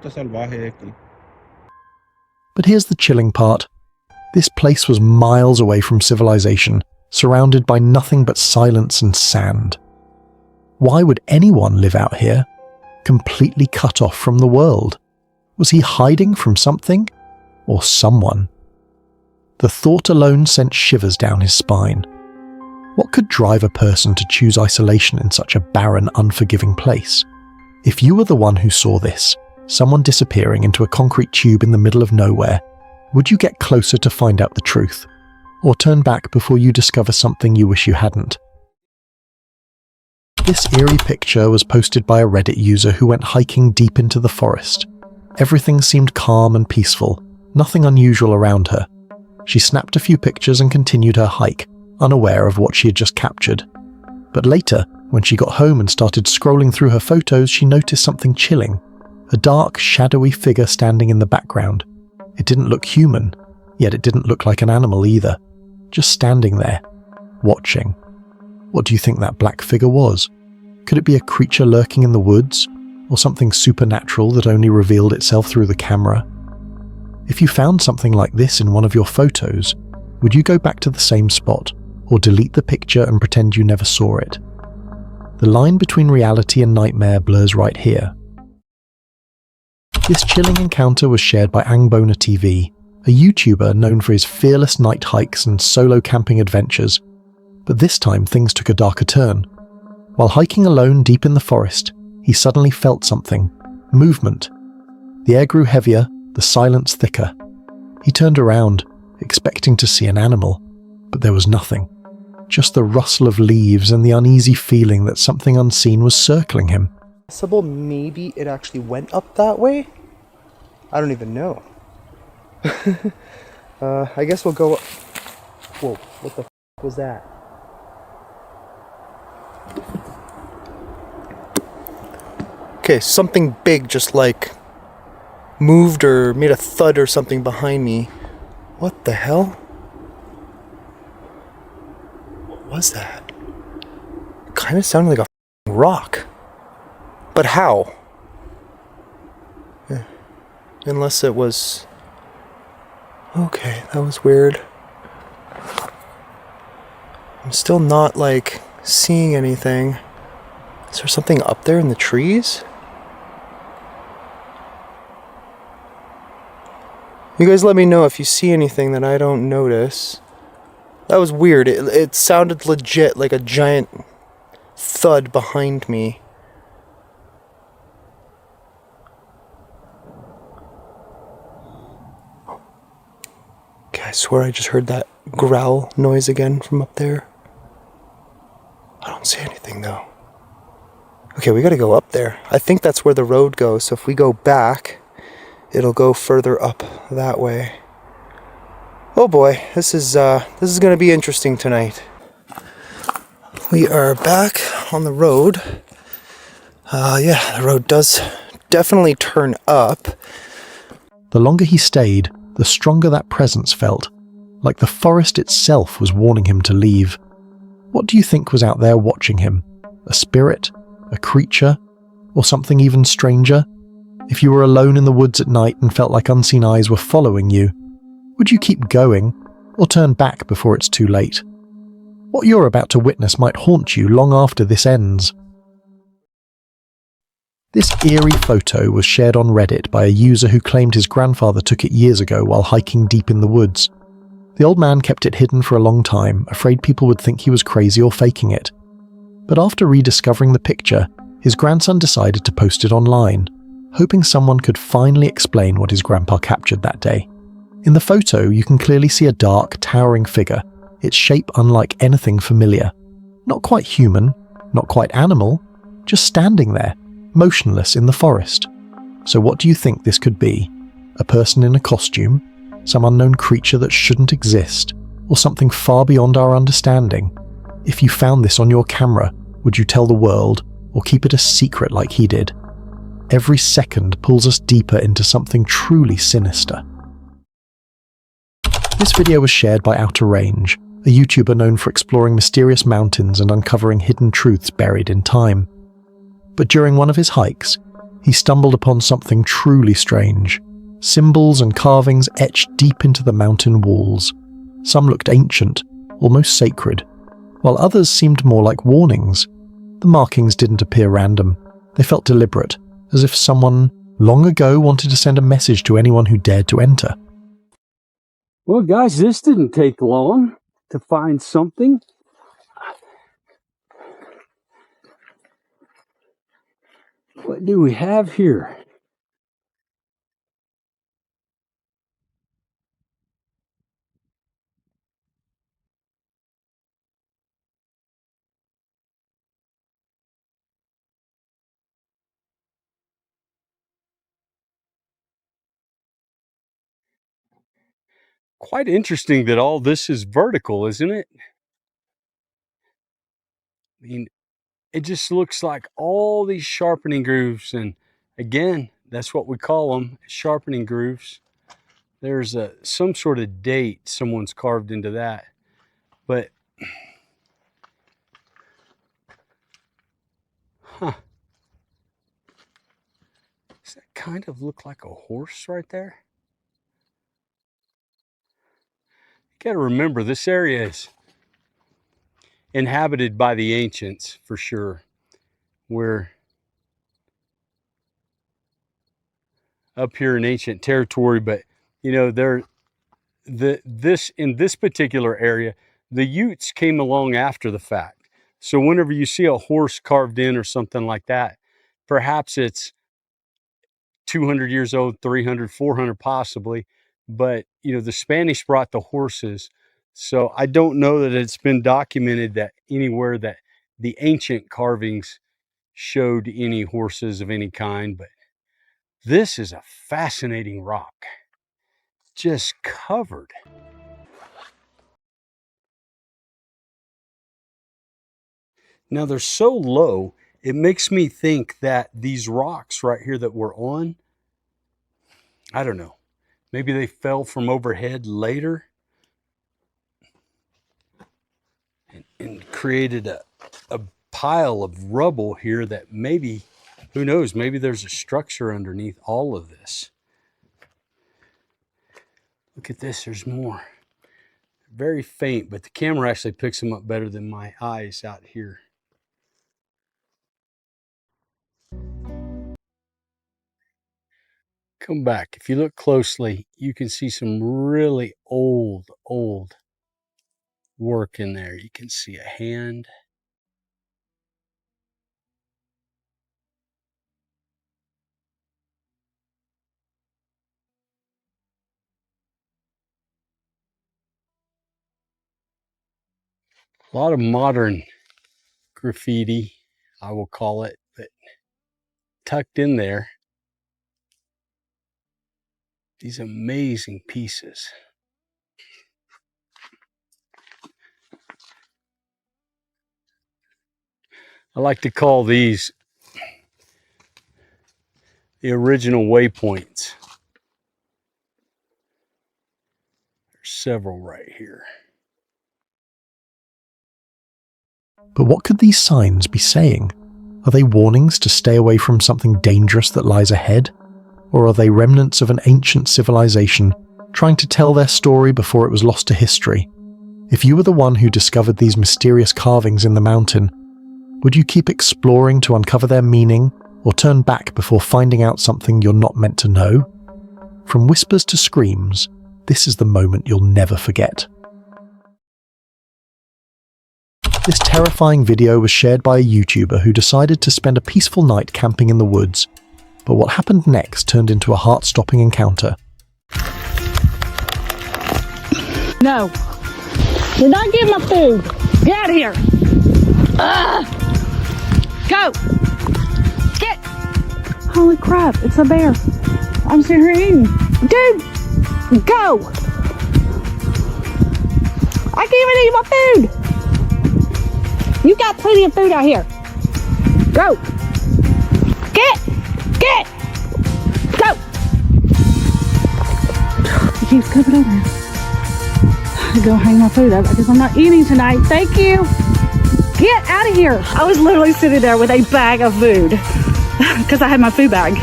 salvaje aquí. But here's the chilling part. This place was miles away from civilization, surrounded by nothing but silence and sand. Why would anyone live out here, completely cut off from the world? Was he hiding from something or someone? The thought alone sent shivers down his spine. What could drive a person to choose isolation in such a barren, unforgiving place? If you were the one who saw this, someone disappearing into a concrete tube in the middle of nowhere, would you get closer to find out the truth? Or turn back before you discover something you wish you hadn't? This eerie picture was posted by a Reddit user who went hiking deep into the forest. Everything seemed calm and peaceful, nothing unusual around her. She snapped a few pictures and continued her hike, unaware of what she had just captured. But later, when she got home and started scrolling through her photos, she noticed something chilling. A dark, shadowy figure standing in the background. It didn't look human, yet it didn't look like an animal either. Just standing there, watching. What do you think that black figure was? Could it be a creature lurking in the woods? Or something supernatural that only revealed itself through the camera? If you found something like this in one of your photos, would you go back to the same spot, or delete the picture and pretend you never saw it? The line between reality and nightmare blurs right here. This chilling encounter was shared by Angbona TV, a YouTuber known for his fearless night hikes and solo camping adventures. But this time things took a darker turn. While hiking alone deep in the forest, he suddenly felt something. Movement. The air grew heavier, the silence thicker. He turned around, expecting to see an animal, but there was nothing. Just the rustle of leaves and the uneasy feeling that something unseen was circling him. Possible maybe it actually went up that way? I don't even know. I guess we'll go up. Whoa, what the f was that? Okay, something big just like moved or made a thud or something behind me. What the hell? What was that? It kind of sounded like a rock. But how? Unless it was... Okay, that was weird. I'm still not, like, seeing anything. Is there something up there in the trees? You guys let me know if you see anything that I don't notice. That was weird. It sounded legit like a giant thud behind me. Okay, I swear I just heard that growl noise again from up there. I don't see anything though. Okay, we gotta go up there. I think that's where the road goes, so if we go back, it'll go further up that way. Oh boy, this is gonna be interesting tonight. We are back on the road. Yeah, the road does definitely turn up. The longer he stayed, the stronger that presence felt, like the forest itself was warning him to leave. What do you think was out there watching him? A spirit? A creature? Or something even stranger? If you were alone in the woods at night and felt like unseen eyes were following you, would you keep going, or turn back before it's too late? What you're about to witness might haunt you long after this ends. This eerie photo was shared on Reddit by a user who claimed his grandfather took it years ago while hiking deep in the woods. The old man kept it hidden for a long time, afraid people would think he was crazy or faking it. But after rediscovering the picture, his grandson decided to post it online, hoping someone could finally explain what his grandpa captured that day. In the photo, you can clearly see a dark, towering figure, its shape unlike anything familiar. Not quite human, not quite animal, just standing there, motionless in the forest. So what do you think this could be? A person in a costume? Some unknown creature that shouldn't exist? Or something far beyond our understanding? If you found this on your camera, would you tell the world, or keep it a secret like he did? Every second pulls us deeper into something truly sinister. This video was shared by Outer Range, a YouTuber known for exploring mysterious mountains and uncovering hidden truths buried in time. But during one of his hikes, he stumbled upon something truly strange. Symbols and carvings etched deep into the mountain walls. Some looked ancient, almost sacred, while others seemed more like warnings. The markings didn't appear random. They felt deliberate, as if someone long ago wanted to send a message to anyone who dared to enter. Well, guys, this didn't take long to find something. What do we have here? Quite interesting that all this is vertical, isn't it? I mean, it just looks like all these sharpening grooves, and again, that's what we call them, sharpening grooves. There's some sort of date someone's carved into that, but huh? Does that kind of look like a horse right there? You got to remember, this area is inhabited by the ancients for sure. We're up here in ancient territory, but you know, in this particular area, the Utes came along after the fact. So whenever you see a horse carved in or something like that, perhaps it's 200 years old, 300, 400 possibly, but you know, the Spanish brought the horses. So I don't know that it's been documented that anywhere that the ancient carvings showed any horses of any kind, but this is a fascinating rock, just covered. Now they're so low, it makes me think that these rocks right here that we're on, I don't know, maybe they fell from overhead later and created a pile of rubble here that maybe, who knows, maybe there's a structure underneath all of this. Look at this, there's more. Very faint, but the camera actually picks them up better than my eyes out here. Come back. If you look closely, you can see some really old work in there. You can see a hand. A lot of modern graffiti, I will call it, but tucked in there, these amazing pieces. I like to call these the original waypoints. There's several right here. But what could these signs be saying? Are they warnings to stay away from something dangerous that lies ahead? Or are they remnants of an ancient civilization trying to tell their story before it was lost to history? If you were the one who discovered these mysterious carvings in the mountain, would you keep exploring to uncover their meaning, or turn back before finding out something you're not meant to know? From whispers to screams, this is the moment you'll never forget. This terrifying video was shared by a YouTuber who decided to spend a peaceful night camping in the woods, but what happened next turned into a heart-stopping encounter. No. You're not getting my food. Get out of here. Go. Get. Holy crap, it's a bear. I'm sitting here eating. Dude, go. I can't even eat my food. You got plenty of food out here. Go. Get. Go. He keeps coming over here. I go hang my food up because I'm not eating tonight. Thank you. Get out of here. I was literally sitting there with a bag of food because I had my food bag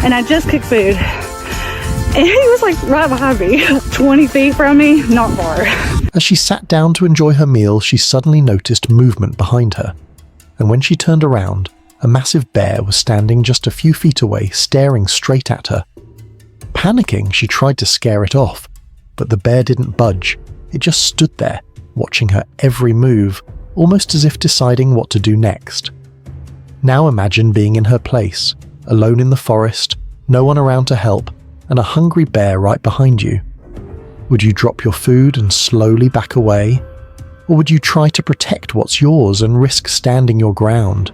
and I just cooked food. And he was like right behind me, 20 feet from me, not far. As she sat down to enjoy her meal, she suddenly noticed movement behind her. And when she turned around, a massive bear was standing just a few feet away, staring straight at her. Panicking, she tried to scare it off, but the bear didn't budge. It just stood there, watching her every move, almost as if deciding what to do next. Now imagine being in her place, alone in the forest, no one around to help, and a hungry bear right behind you. Would you drop your food and slowly back away? Or would you try to protect what's yours and risk standing your ground?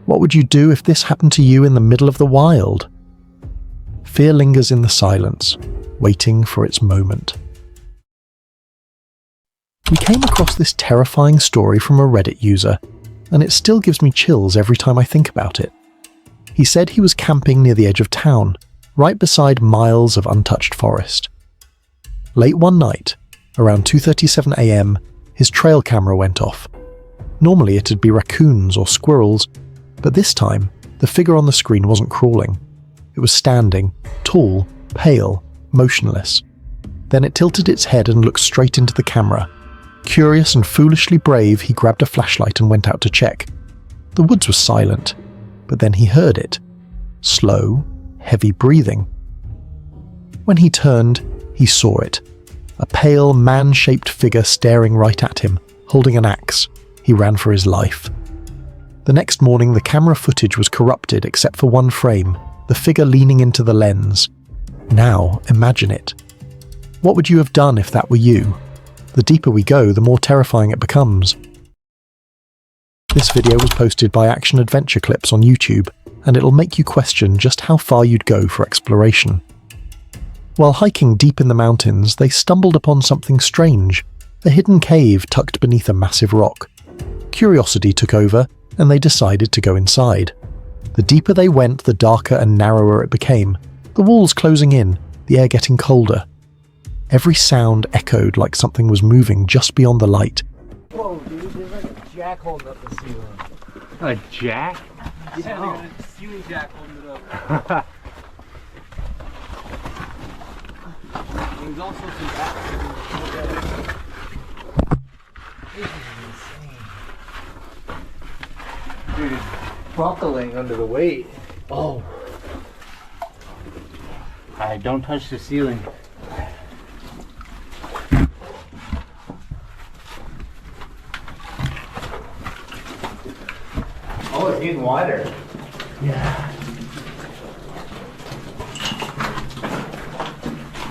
What would you do if this happened to you in the middle of the wild? Fear lingers in the silence, waiting for its moment. We came across this terrifying story from a Reddit user, and it still gives me chills every time I think about it. He said he was camping near the edge of town, right beside miles of untouched forest. Late one night, around 2:37 AM, his trail camera went off. Normally it'd be raccoons or squirrels, but this time, the figure on the screen wasn't crawling. It was standing, tall, pale, motionless. Then it tilted its head and looked straight into the camera. Curious and foolishly brave, he grabbed a flashlight and went out to check. The woods was silent, but then he heard it. Slow, heavy breathing. When he turned, he saw it. A pale, man-shaped figure staring right at him, holding an axe. He ran for his life. The next morning, the camera footage was corrupted except for one frame, the figure leaning into the lens. Now, imagine it. What would you have done if that were you? The deeper we go, the more terrifying it becomes. This video was posted by Action Adventure Clips on YouTube, and it'll make you question just how far you'd go for exploration. While hiking deep in the mountains, they stumbled upon something strange, a hidden cave tucked beneath a massive rock. Curiosity took over, and they decided to go inside. The deeper they went, the darker and narrower it became, the walls closing in, the air getting colder. Every sound echoed like something was moving just beyond the light. Whoa, dude, there's like a jack holding up the ceiling. A jack? Yeah, a ceiling jack holding it up. There's also some bats. This is insane. Dude, it's buckling under the weight. Oh. Alright, don't touch the ceiling. Oh, it's getting wider. Yeah.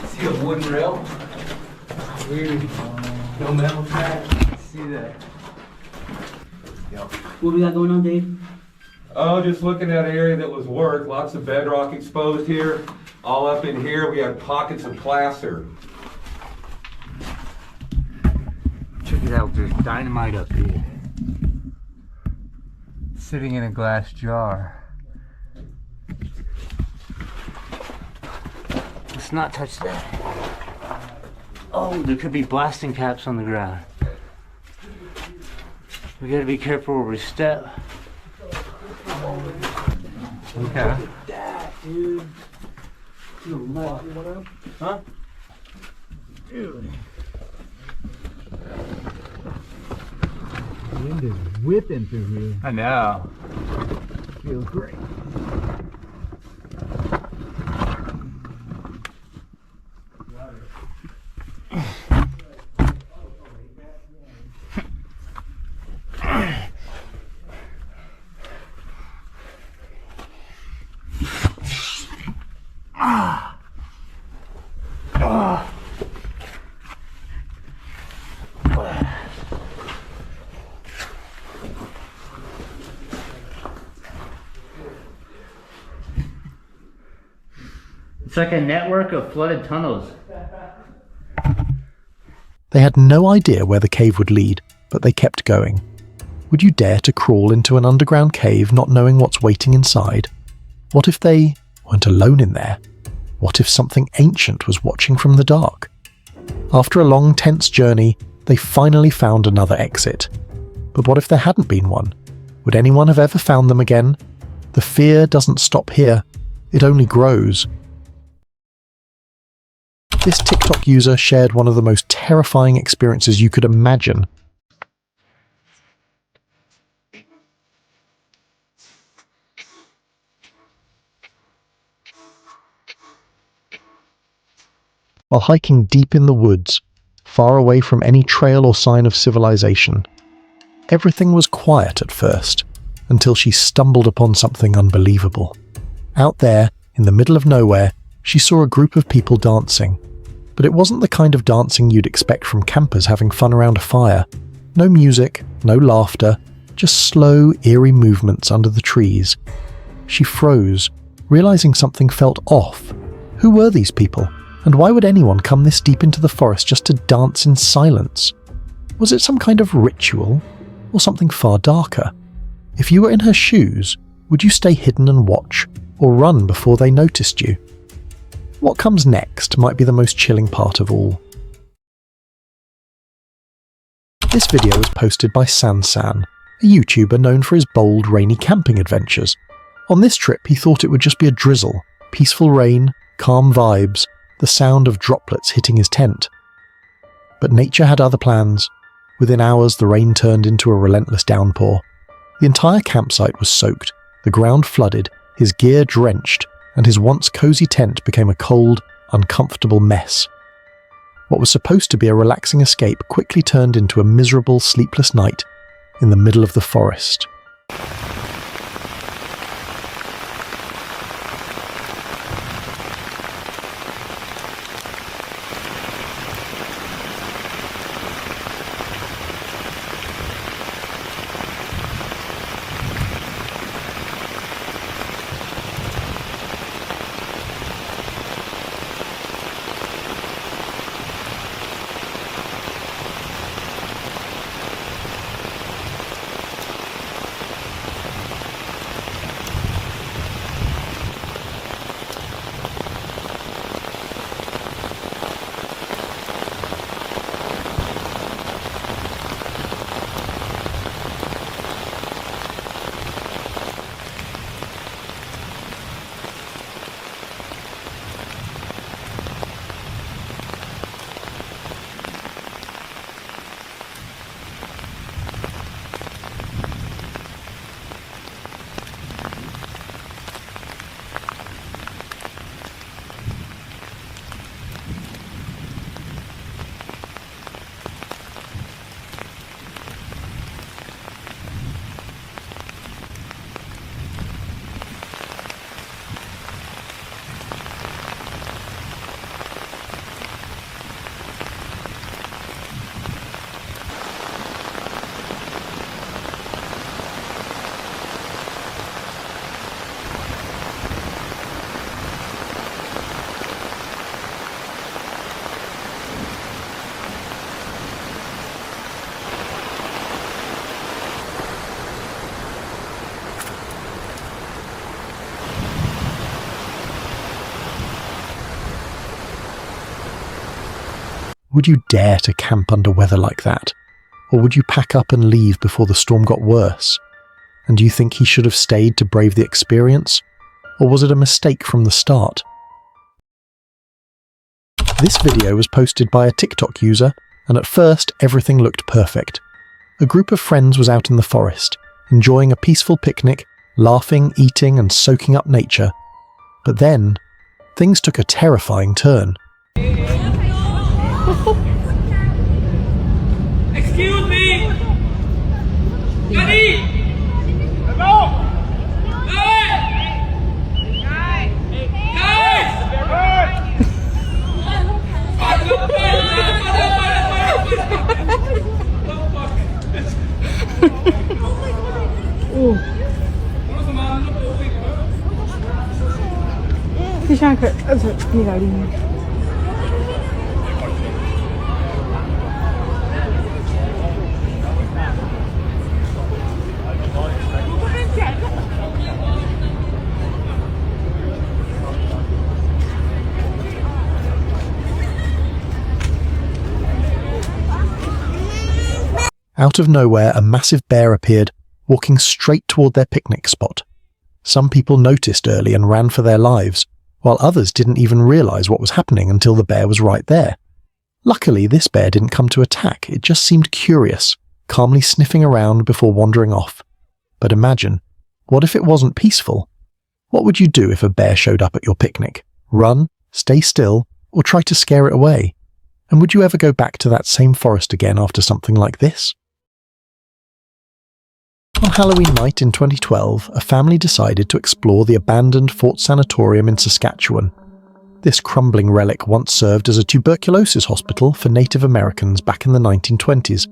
See a wooden rail? Weird. No metal track. See that? Yep. What we got going on, Dave? Oh, just looking at an area that was worked. Lots of bedrock exposed here. All up in here, we have pockets of placer. Check it out, there's dynamite up here. Sitting in a glass jar. Let's not touch that. Oh, there could be blasting caps on the ground. We gotta be careful where we step. Okay. That, dude. Huh? Dude. The wind is whipping through here. I know. Feels great. It's like a network of flooded tunnels. They had no idea where the cave would lead, but they kept going. Would you dare to crawl into an underground cave not knowing what's waiting inside? What if they weren't alone in there? What if something ancient was watching from the dark? After a long, tense journey, they finally found another exit. But what if there hadn't been one? Would anyone have ever found them again? The fear doesn't stop here. It only grows. This TikTok user shared one of the most terrifying experiences you could imagine. While hiking deep in the woods, far away from any trail or sign of civilization, everything was quiet at first, until she stumbled upon something unbelievable. Out there, in the middle of nowhere, she saw a group of people dancing. But it wasn't the kind of dancing you'd expect from campers having fun around a fire. No music, no laughter, just slow, eerie movements under the trees. She froze, realizing something felt off. Who were these people? And why would anyone come this deep into the forest just to dance in silence? Was it some kind of ritual? Or something far darker? If you were in her shoes, would you stay hidden and watch, or run before they noticed you? What comes next might be the most chilling part of all. This video was posted by Sansan, a YouTuber known for his bold, rainy camping adventures. On this trip, he thought it would just be a drizzle, peaceful rain, calm vibes, the sound of droplets hitting his tent. But nature had other plans. Within hours, the rain turned into a relentless downpour. The entire campsite was soaked, the ground flooded, his gear drenched, and his once cozy tent became a cold, uncomfortable mess. What was supposed to be a relaxing escape quickly turned into a miserable, sleepless night in the middle of the forest. Would you dare to camp under weather like that? Or would you pack up and leave before the storm got worse? And do you think he should have stayed to brave the experience? Or was it a mistake from the start? This video was posted by a TikTok user, and at first everything looked perfect. A group of friends was out in the forest, enjoying a peaceful picnic, laughing, eating and soaking up nature. But then, things took a terrifying turn. Excuse me! Daddy! Hello! Hey! Out of nowhere, a massive bear appeared, walking straight toward their picnic spot. Some people noticed early and ran for their lives, while others didn't even realize what was happening until the bear was right there. Luckily, this bear didn't come to attack, it just seemed curious, calmly sniffing around before wandering off. But imagine, what if it wasn't peaceful? What would you do if a bear showed up at your picnic? Run, stay still, or try to scare it away? And would you ever go back to that same forest again after something like this? On Halloween night in 2012, a family decided to explore the abandoned Fort Sanatorium in Saskatchewan. This crumbling relic once served as a tuberculosis hospital for Native Americans back in the 1920s.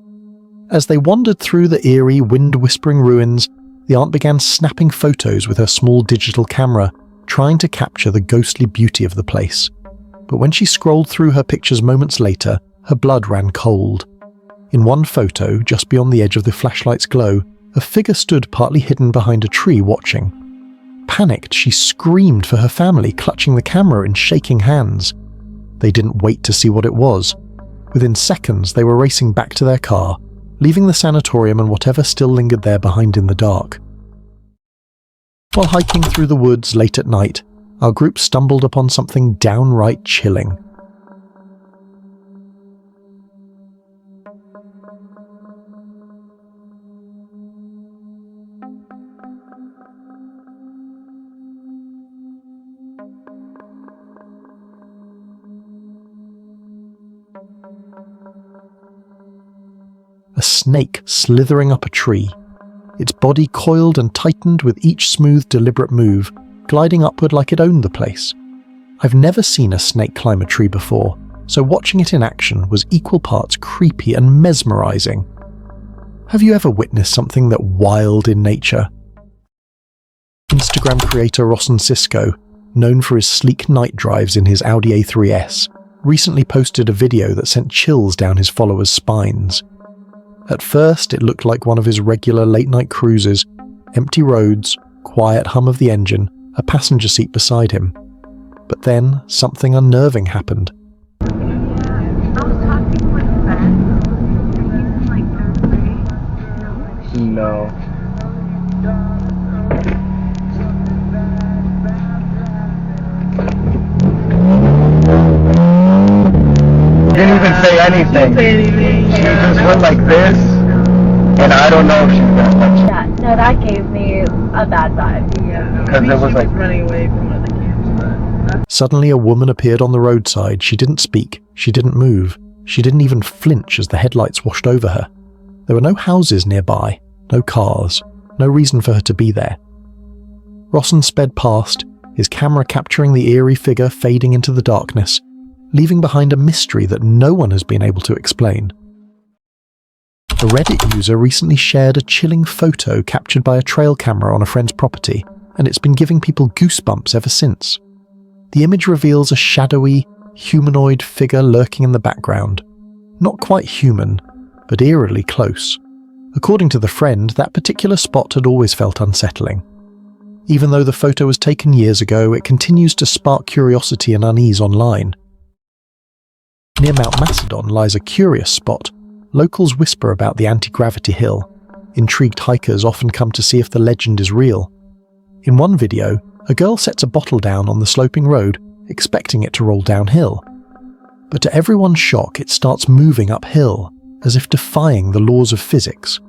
As they wandered through the eerie, wind-whispering ruins, the aunt began snapping photos with her small digital camera, trying to capture the ghostly beauty of the place. But when she scrolled through her pictures moments later, her blood ran cold. In one photo, just beyond the edge of the flashlight's glow, a figure stood partly hidden behind a tree watching. Panicked, she screamed for her family, clutching the camera in shaking hands. They didn't wait to see what it was. Within seconds, they were racing back to their car, leaving the sanatorium and whatever still lingered there behind in the dark. While hiking through the woods late at night, our group stumbled upon something downright chilling. A snake slithering up a tree, its body coiled and tightened with each smooth, deliberate move, gliding upward like it owned the place. I've never seen a snake climb a tree before, so watching it in action was equal parts creepy and mesmerizing. Have you ever witnessed something that wild in nature? Instagram creator Rosson Cisco, known for his sleek night drives in his Audi A3S, recently posted a video that sent chills down his followers' spines. At first, it looked like one of his regular late-night cruises, empty roads, quiet hum of the engine, a passenger seat beside him. But then, something unnerving happened. No. Didn't even say anything. She just went like this, and I don't know if she got touched. Yeah, no, that gave me a bad vibe. Yeah, because it was like running away from one of the camps. Suddenly a woman appeared on the roadside. She didn't speak, she didn't move, she didn't even flinch as the headlights washed over her. There were no houses nearby, no cars, no reason for her to be there. Rosson sped past, his camera capturing the eerie figure fading into the darkness, leaving behind a mystery that no one has been able to explain. A Reddit user recently shared a chilling photo captured by a trail camera on a friend's property, and it's been giving people goosebumps ever since. The image reveals a shadowy, humanoid figure lurking in the background. Not quite human, but eerily close. According to the friend, that particular spot had always felt unsettling. Even though the photo was taken years ago, it continues to spark curiosity and unease online. Near Mount Macedon lies a curious spot. Locals whisper about the anti-gravity hill. Intrigued hikers often come to see if the legend is real. In one video, a girl sets a bottle down on the sloping road, expecting it to roll downhill. But to everyone's shock, it starts moving uphill, as if defying the laws of physics.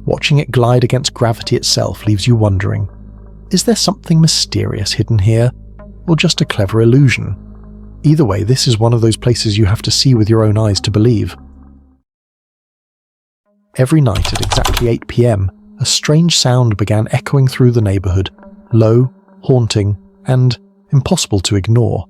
Watching it glide against gravity itself leaves you wondering, is there something mysterious hidden here, or just a clever illusion? Either way, this is one of those places you have to see with your own eyes to believe. Every night at exactly 8 p.m, a strange sound began echoing through the neighborhood, low, haunting, and impossible to ignore.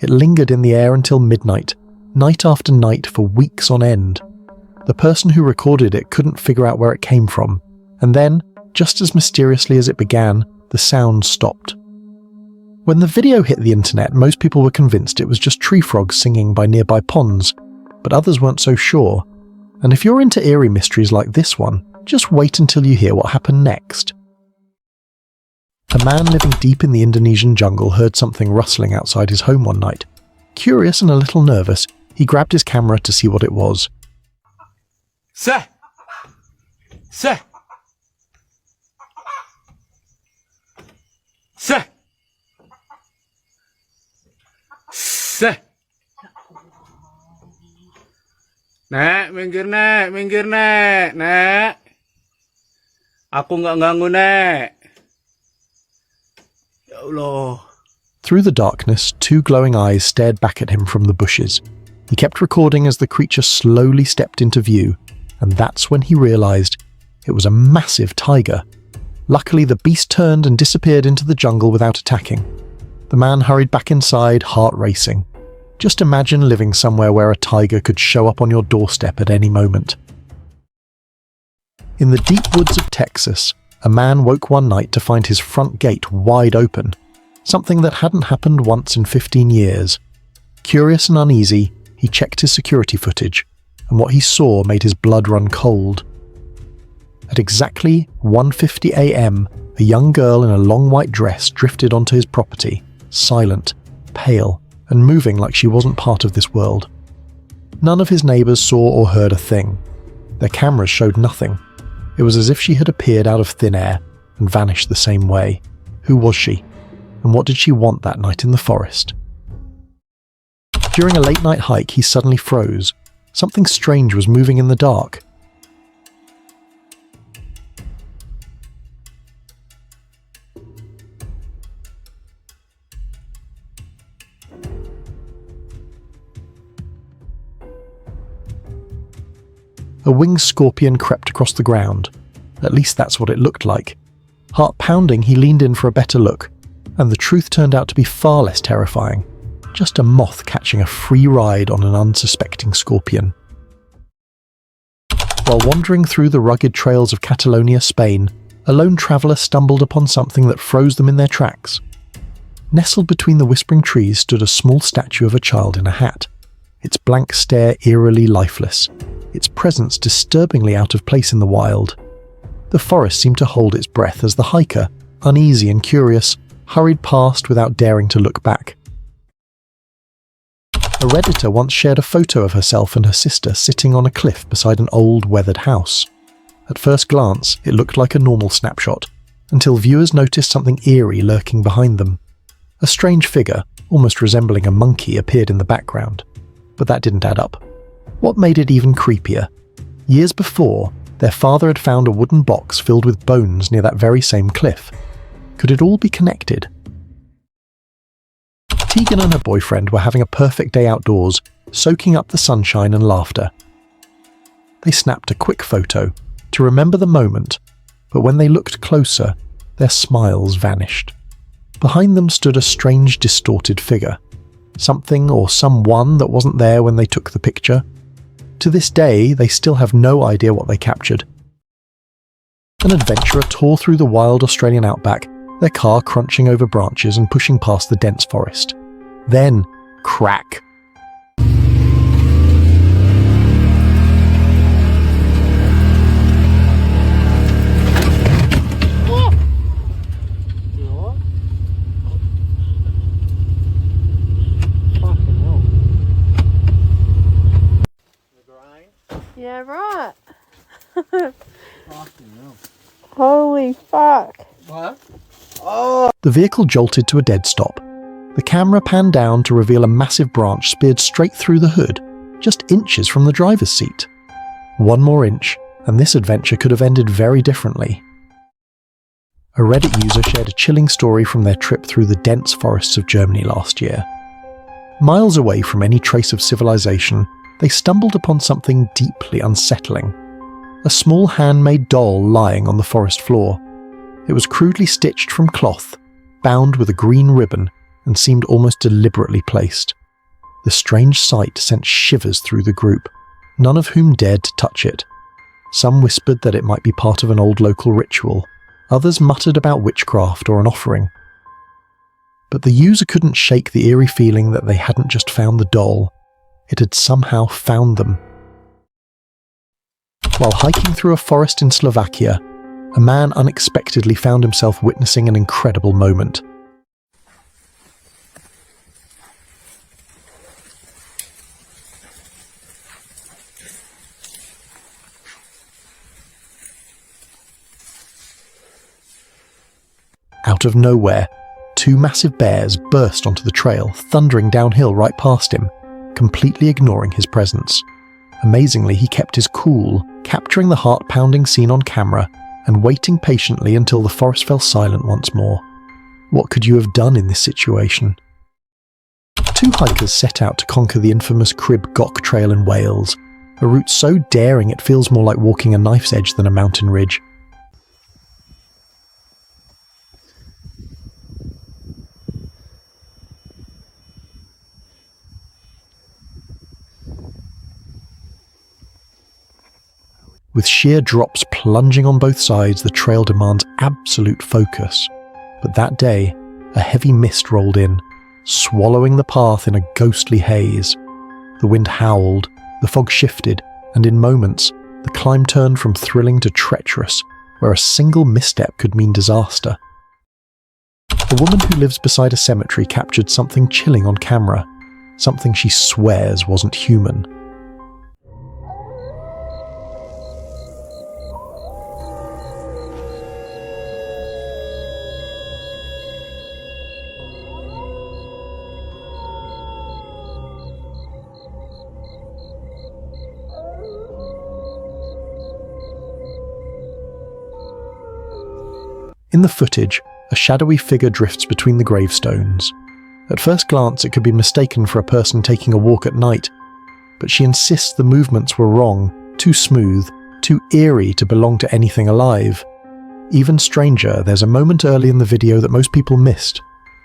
It lingered in the air until midnight, night after night for weeks on end. The person who recorded it couldn't figure out where it came from, and then, just as mysteriously as it began, the sound stopped. When the video hit the internet, most people were convinced it was just tree frogs singing by nearby ponds, but others weren't so sure. And if you're into eerie mysteries like this one, just wait until you hear what happened next. A man living deep in the Indonesian jungle heard something rustling outside his home one night. Curious and a little nervous, he grabbed his camera to see what it was. Sir! Sir! Sir! Nek, minggir nek, nek. Aku nggak ganggu nek. Ya Allah. Through the darkness, two glowing eyes stared back at him from the bushes. He kept recording as the creature slowly stepped into view, and that's when he realized it was a massive tiger. Luckily, the beast turned and disappeared into the jungle without attacking. The man hurried back inside, heart racing. Just imagine living somewhere where a tiger could show up on your doorstep at any moment. In the deep woods of Texas, a man woke one night to find his front gate wide open, something that hadn't happened once in 15 years. Curious and uneasy, he checked his security footage, and what he saw made his blood run cold. At exactly 1:50 a.m., a young girl in a long white dress drifted onto his property, silent, pale, and moving like she wasn't part of this world. None of his neighbours saw or heard a thing. Their cameras showed nothing. It was as if she had appeared out of thin air and vanished the same way. Who was she? And what did she want that night in the forest? During a late-night hike, he suddenly froze. Something strange was moving in the dark. A winged scorpion crept across the ground. At least that's what it looked like. Heart pounding, he leaned in for a better look, and the truth turned out to be far less terrifying. Just a moth catching a free ride on an unsuspecting scorpion. While wandering through the rugged trails of Catalonia, Spain, a lone traveller stumbled upon something that froze them in their tracks. Nestled between the whispering trees stood a small statue of a child in a hat, its blank stare eerily lifeless, its presence disturbingly out of place in the wild. The forest seemed to hold its breath as the hiker, uneasy and curious, hurried past without daring to look back. A Redditor once shared a photo of herself and her sister sitting on a cliff beside an old, weathered house. At first glance, it looked like a normal snapshot, until viewers noticed something eerie lurking behind them. A strange figure, almost resembling a monkey, appeared in the background. But that didn't add up. What made it even creepier? Years before, their father had found a wooden box filled with bones near that very same cliff. Could it all be connected? Tegan and her boyfriend were having a perfect day outdoors, soaking up the sunshine and laughter. They snapped a quick photo to remember the moment, but when they looked closer, their smiles vanished. Behind them stood a strange, distorted figure. Something or someone that wasn't there when they took the picture. To this day, they still have no idea what they captured. An adventurer tore through the wild Australian outback, their car crunching over branches and pushing past the dense forest. Then, crack. Yeah, right. Holy fuck. What? Oh! The vehicle jolted to a dead stop. The camera panned down to reveal a massive branch speared straight through the hood, just inches from the driver's seat. One more inch, and this adventure could have ended very differently. A Reddit user shared a chilling story from their trip through the dense forests of Germany last year. Miles away from any trace of civilization, they stumbled upon something deeply unsettling. A small handmade doll lying on the forest floor. It was crudely stitched from cloth, bound with a green ribbon, and seemed almost deliberately placed. The strange sight sent shivers through the group, none of whom dared to touch it. Some whispered that it might be part of an old local ritual. Others muttered about witchcraft or an offering. But the user couldn't shake the eerie feeling that they hadn't just found the doll. It had somehow found them. While hiking through a forest in Slovakia, a man unexpectedly found himself witnessing an incredible moment. Out of nowhere, two massive bears burst onto the trail, thundering downhill right past him, completely ignoring his presence. Amazingly, he kept his cool, capturing the heart-pounding scene on camera and waiting patiently until the forest fell silent once more. What could you have done in this situation? Two hikers set out to conquer the infamous Crib Goch Trail in Wales, a route so daring it feels more like walking a knife's edge than a mountain ridge. With sheer drops plunging on both sides, the trail demands absolute focus. But that day, a heavy mist rolled in, swallowing the path in a ghostly haze. The wind howled, the fog shifted, and in moments, the climb turned from thrilling to treacherous, where a single misstep could mean disaster. A woman who lives beside a cemetery captured something chilling on camera, something she swears wasn't human. In the footage, a shadowy figure drifts between the gravestones. At first glance, it could be mistaken for a person taking a walk at night, but she insists the movements were wrong, too smooth, too eerie to belong to anything alive. Even stranger, there's a moment early in the video that most people missed.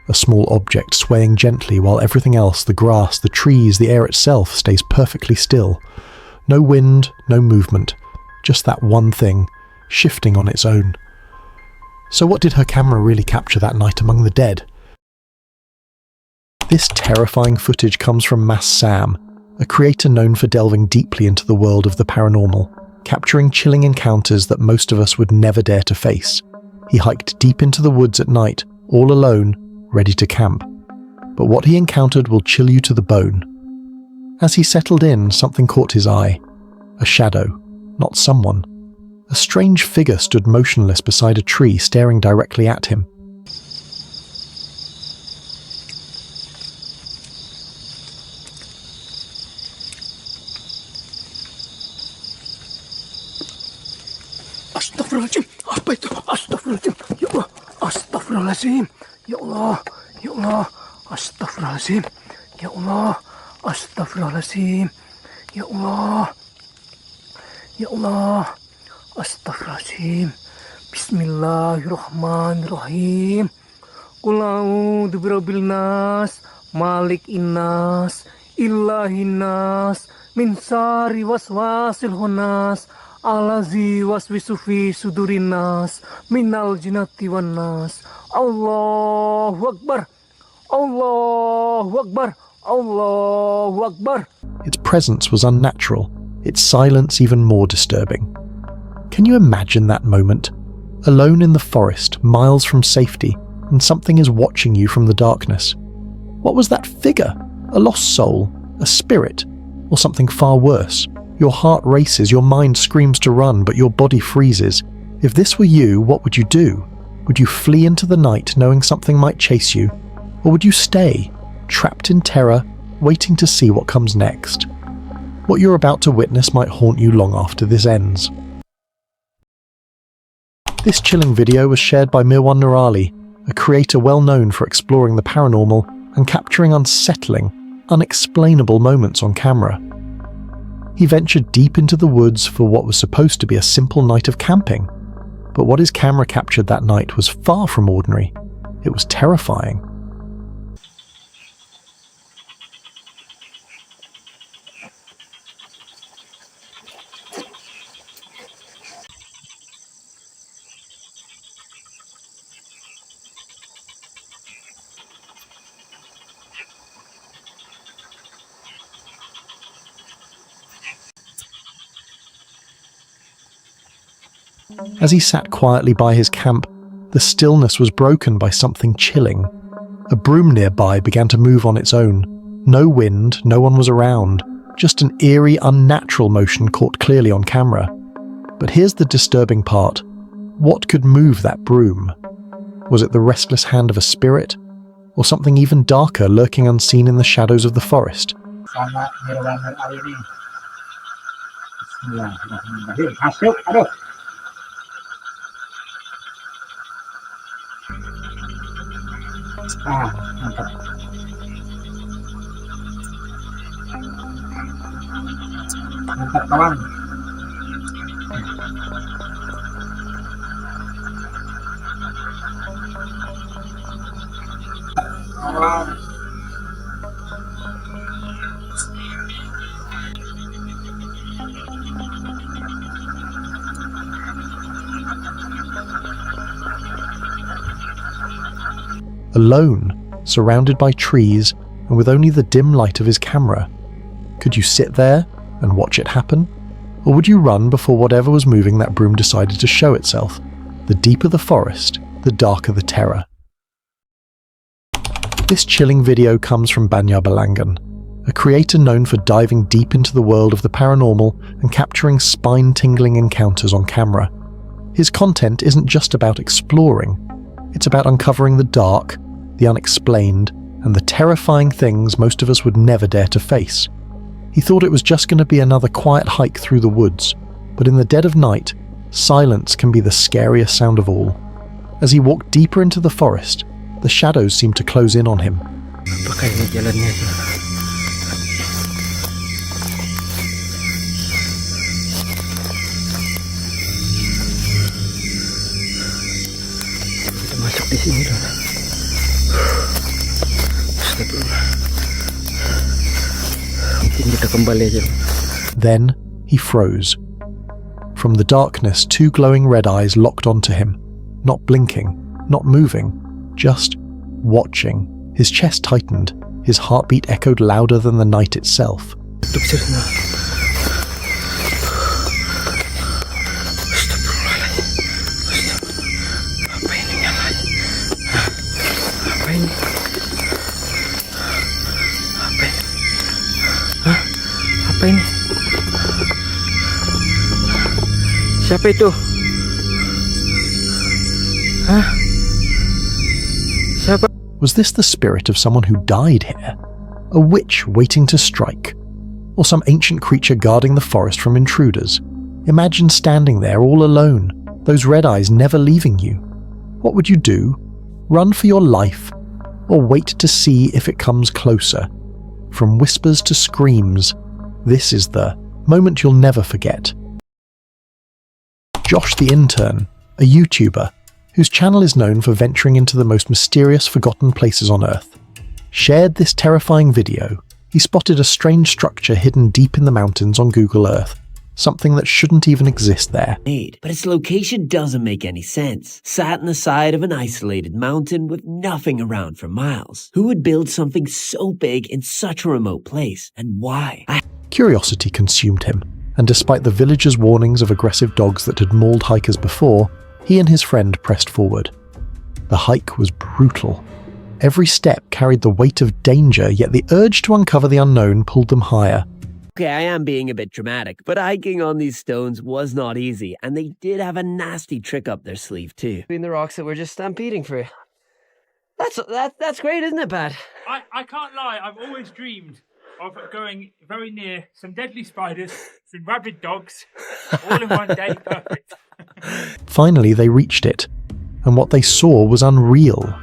A small object swaying gently while everything else, the grass, the trees, the air itself, stays perfectly still. No wind, no movement, just that one thing, shifting on its own. So what did her camera really capture that night among the dead? This terrifying footage comes from Mas Sam, a creator known for delving deeply into the world of the paranormal, capturing chilling encounters that most of us would never dare to face. He hiked deep into the woods at night, all alone, ready to camp. But what he encountered will chill you to the bone. As he settled in, something caught his eye. A shadow, not someone. A strange figure stood motionless beside a tree, staring directly at him. Astaghfirullahaladzim, apa itu? Astaghfirullahaladzim, ya Allah, astaghfirullahaladzim, ya Allah, ya Allah, astaghfirullahaladzim, ya Allah, astaghfirullahaladzim, ya Allah, ya Allah. Astaghfirullahaladzim. Bismillahirrahmanirrahim. Qul a'udzu birabbil nas, malikin nas, ilahin nas, min syarri waswasil khannas, allazi waswisu fi sudurin nas, minal jinnati wan nas. Allahu akbar. Allahu akbar. Allahu akbar. Its presence was unnatural, its silence even more disturbing. Can you imagine that moment? Alone in the forest, miles from safety, and something is watching you from the darkness. What was that figure? A lost soul? A spirit? Or something far worse? Your heart races, your mind screams to run, but your body freezes. If this were you, what would you do? Would you flee into the night knowing something might chase you? Or would you stay, trapped in terror, waiting to see what comes next? What you're about to witness might haunt you long after this ends. This chilling video was shared by Mirwan Nurali, a creator well known for exploring the paranormal and capturing unsettling, unexplainable moments on camera. He ventured deep into the woods for what was supposed to be a simple night of camping. But what his camera captured that night was far from ordinary. It was terrifying. As he sat quietly by his camp, the stillness was broken by something chilling. A broom nearby began to move on its own. No wind, no one was around, just an eerie, unnatural motion caught clearly on camera. But here's the disturbing part. What could move that broom? Was it the restless hand of a spirit? Or something even darker lurking unseen in the shadows of the forest? Masuk, aduh. Mantap. Mantap kawan. Alone, surrounded by trees, and with only the dim light of his camera. Could you sit there and watch it happen? Or would you run before whatever was moving that broom decided to show itself? The deeper the forest, the darker the terror. This chilling video comes from Banyabalangan, a creator known for diving deep into the world of the paranormal and capturing spine-tingling encounters on camera. His content isn't just about exploring, it's about uncovering the dark, the unexplained, and the terrifying things most of us would never dare to face. He thought it was just going to be another quiet hike through the woods, but in the dead of night, silence can be the scariest sound of all. As he walked deeper into the forest, the shadows seemed to close in on him. Masuk di sini dong. Astagfirullah. Mungkin kita kembali aja. Then he froze. From the darkness, two glowing red eyes locked onto him, not blinking, not moving, just watching. His chest tightened, his heartbeat echoed louder than the night itself. Apa ini? Siapa itu? Hah? Siapa? Was this the spirit of someone who died here? A witch waiting to strike? Or some ancient creature guarding the forest from intruders? Imagine standing there all alone, those red eyes never leaving you. What would you do? Run for your life? Or wait to see if it comes closer? From whispers to screams, this is the moment you'll never forget. Josh the Intern, a YouTuber, whose channel is known for venturing into the most mysterious forgotten places on Earth, shared this terrifying video. He spotted a strange structure hidden deep in the mountains on Google Earth, something that shouldn't even exist there. But its location doesn't make any sense. Sat on the side of an isolated mountain with nothing around for miles. Who would build something so big in such a remote place, and why? Curiosity consumed him, and despite the villagers' warnings of aggressive dogs that had mauled hikers before, he and his friend pressed forward. The hike was brutal. Every step carried the weight of danger, yet the urge to uncover the unknown pulled them higher. Okay, I am being a bit dramatic, but hiking on these stones was not easy, and they did have a nasty trick up their sleeve too. Between the rocks that we're just stampeding through. That's great, isn't it, Pat? I can't lie, I've always dreamed of going very near some deadly spiders, some rabid dogs, all in one day. Perfect. Finally, they reached it, and what they saw was unreal.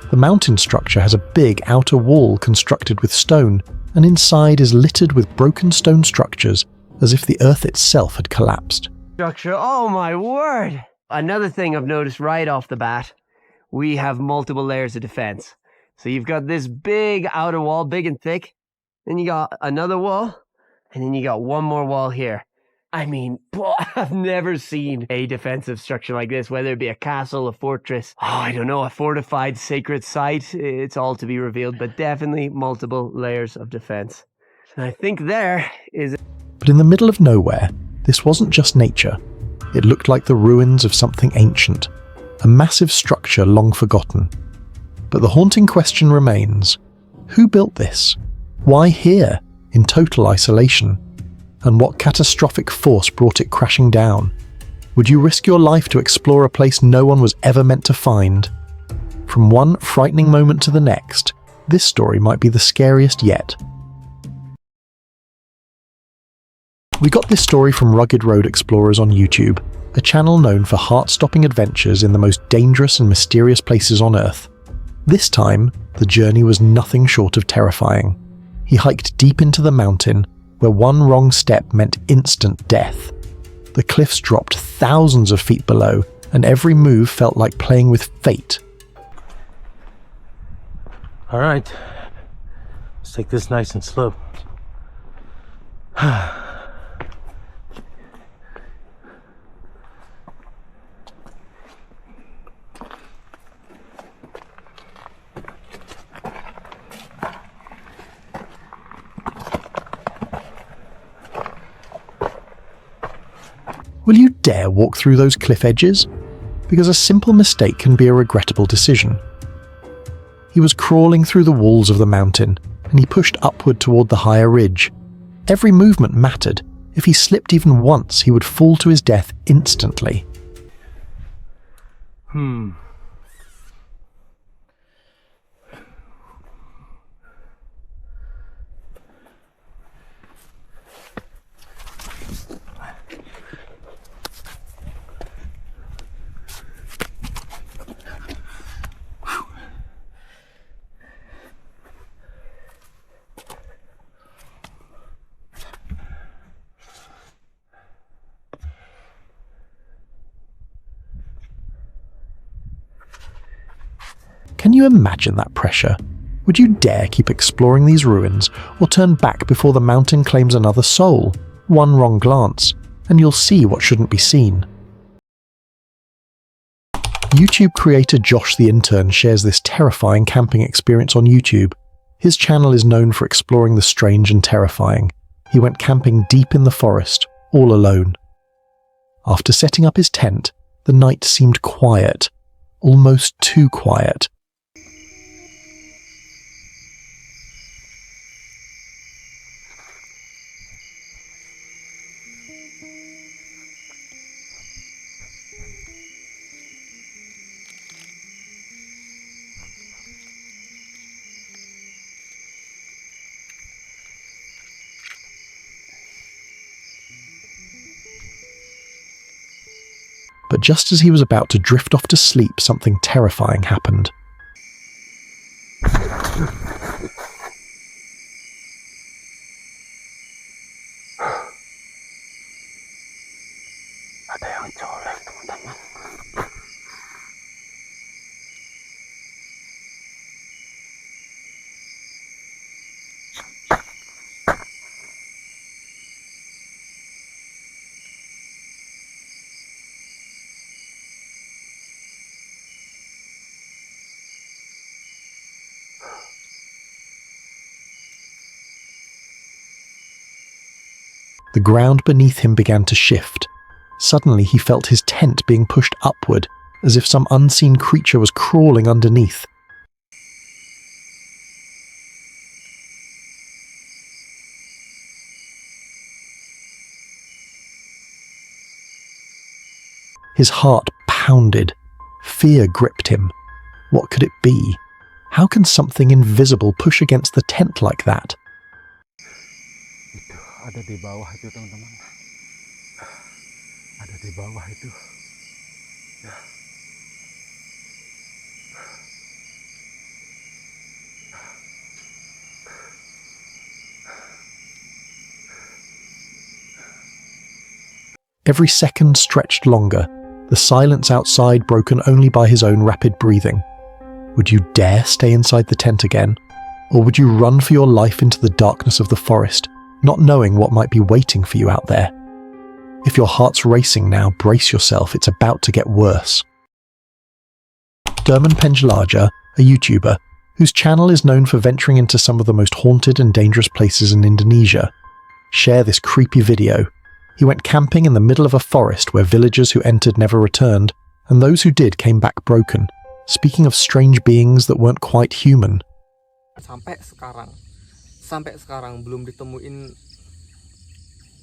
The mountain structure has a big outer wall constructed with stone, and inside is littered with broken stone structures, as if the earth itself had collapsed. Structure, oh my word! Another thing I've noticed right off the bat, we have multiple layers of defense. So you've got this big outer wall, big and thick, then you got another wall, and then you got one more wall here. I mean, I've never seen a defensive structure like this, whether it be a castle, a fortress, I don't know, a fortified sacred site. It's all to be revealed, but definitely multiple layers of defense. And I think there is... But in the middle of nowhere, this wasn't just nature. It looked like the ruins of something ancient, a massive structure long forgotten. But the haunting question remains, who built this? Why here, in total isolation? And what catastrophic force brought it crashing down? Would you risk your life to explore a place no one was ever meant to find? From one frightening moment to the next, this story might be the scariest yet. We got this story from Rugged Road Explorers on YouTube, a channel known for heart-stopping adventures in the most dangerous and mysterious places on Earth. This time, the journey was nothing short of terrifying. He hiked deep into the mountain, where one wrong step meant instant death. The cliffs dropped thousands of feet below, and every move felt like playing with fate. All right, let's take this nice and slow. Will you dare walk through those cliff edges? Because a simple mistake can be a regrettable decision. He was crawling through the walls of the mountain, and he pushed upward toward the higher ridge. Every movement mattered. If he slipped even once, he would fall to his death instantly. Can you imagine that pressure? Would you dare keep exploring these ruins, or turn back before the mountain claims another soul? One wrong glance, and you'll see what shouldn't be seen. YouTube creator Josh the Intern shares this terrifying camping experience on YouTube. His channel is known for exploring the strange and terrifying. He went camping deep in the forest, all alone. After setting up his tent, the night seemed quiet, almost too quiet. But just as he was about to drift off to sleep, something terrifying happened. The ground beneath him began to shift. Suddenly he felt his tent being pushed upward, as if some unseen creature was crawling underneath. His heart pounded. Fear gripped him. What could it be? How can something invisible push against the tent like that? Ada di bawah itu, teman-teman. Ada di bawah itu. Every second stretched longer, the silence outside broken only by his own rapid breathing. Would you dare stay inside the tent again? Or would you run for your life into the darkness of the forest, not knowing what might be waiting for you out there? If your heart's racing now, brace yourself, it's about to get worse. Derman Penjalaja, a YouTuber, whose channel is known for venturing into some of the most haunted and dangerous places in Indonesia, share this creepy video. He went camping in the middle of a forest where villagers who entered never returned, and those who did came back broken, speaking of strange beings that weren't quite human. Sampai sekarang belum ditemuin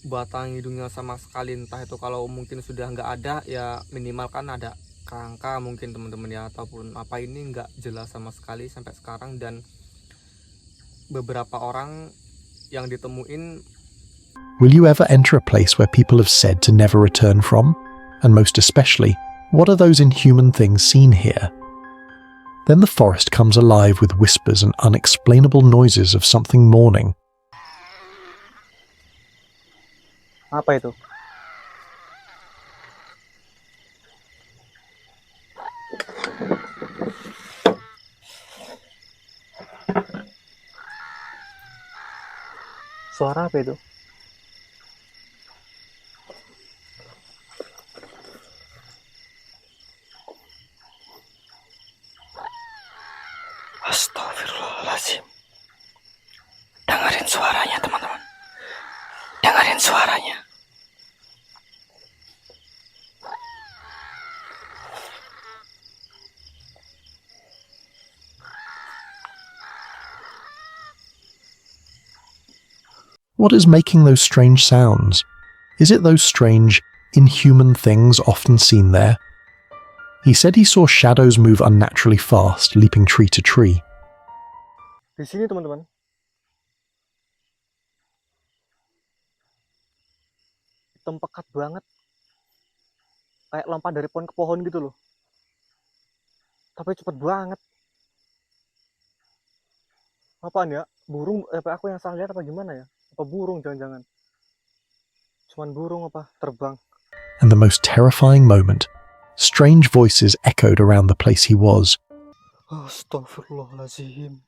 batang hidungnya sama sekali. Entah itu kalau mungkin sudah nggak ada, ya minimal kan ada kerangka mungkin teman-teman ya, ataupun apa, ini nggak jelas sama sekali sampai sekarang. Dan beberapa orang yang ditemuin Will you ever enter a place where people have said to never return from? And most especially, what are those inhuman things seen here? Then the forest comes alive with whispers and unexplainable noises of something mourning. Apa itu? Suara apa itu? Astagfirullahaladzim. Dengerin suaranya, teman-teman. Dengerin suaranya. What is making those strange sounds? Is it those strange, inhuman things often seen there? He said he saw shadows move unnaturally fast, leaping tree to tree. Di sini, teman-teman. Hitam pekat banget. Kayak lompat dari pohon ke pohon gitu loh. Tapi cepet banget. Apaan ya? Burung? Apa aku yang salah lihat apa gimana ya? Apa burung jangan-jangan? Cuman burung apa? Terbang. And the most terrifying moment, strange voices echoed around the place he was. Astagfirullahaladzim.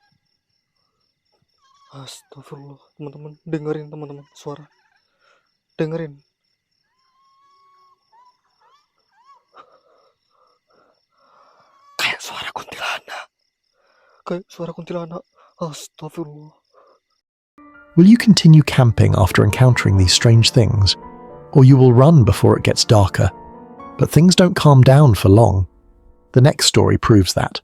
Astagfirullah. Teman-teman, dengerin teman-teman suara. Dengerin. Kayak suara kuntilanak. Kayak suara kuntilanak. Astagfirullah. Will you continue camping after encountering these strange things? Or you will run before it gets darker? But things don't calm down for long. The next story proves that.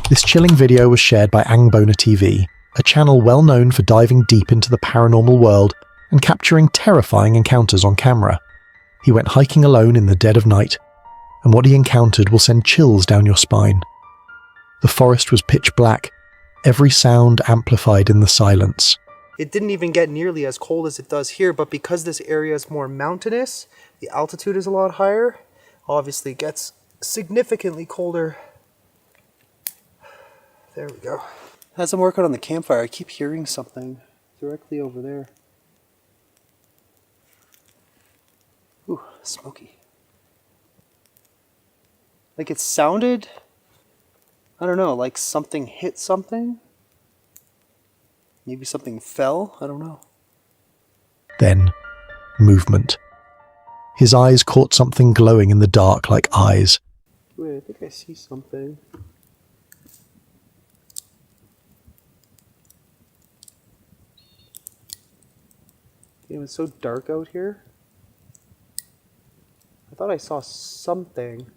This chilling video was shared by Angbona TV, a channel well known for diving deep into the paranormal world and capturing terrifying encounters on camera. He went hiking alone in the dead of night, and what he encountered will send chills down your spine. The forest was pitch black, every sound amplified in the silence. It didn't even get nearly as cold as it does here, but because this area is more mountainous, the altitude is a lot higher, obviously it gets significantly colder. There we go. As I'm working on the campfire, I keep hearing something directly over there. Ooh, smoky. Like it sounded, I don't know, like something hit something. Maybe something fell, I don't know. Then, movement. His eyes caught something glowing in the dark like eyes. Wait, I think I see something. It was so dark out here. I thought I saw something.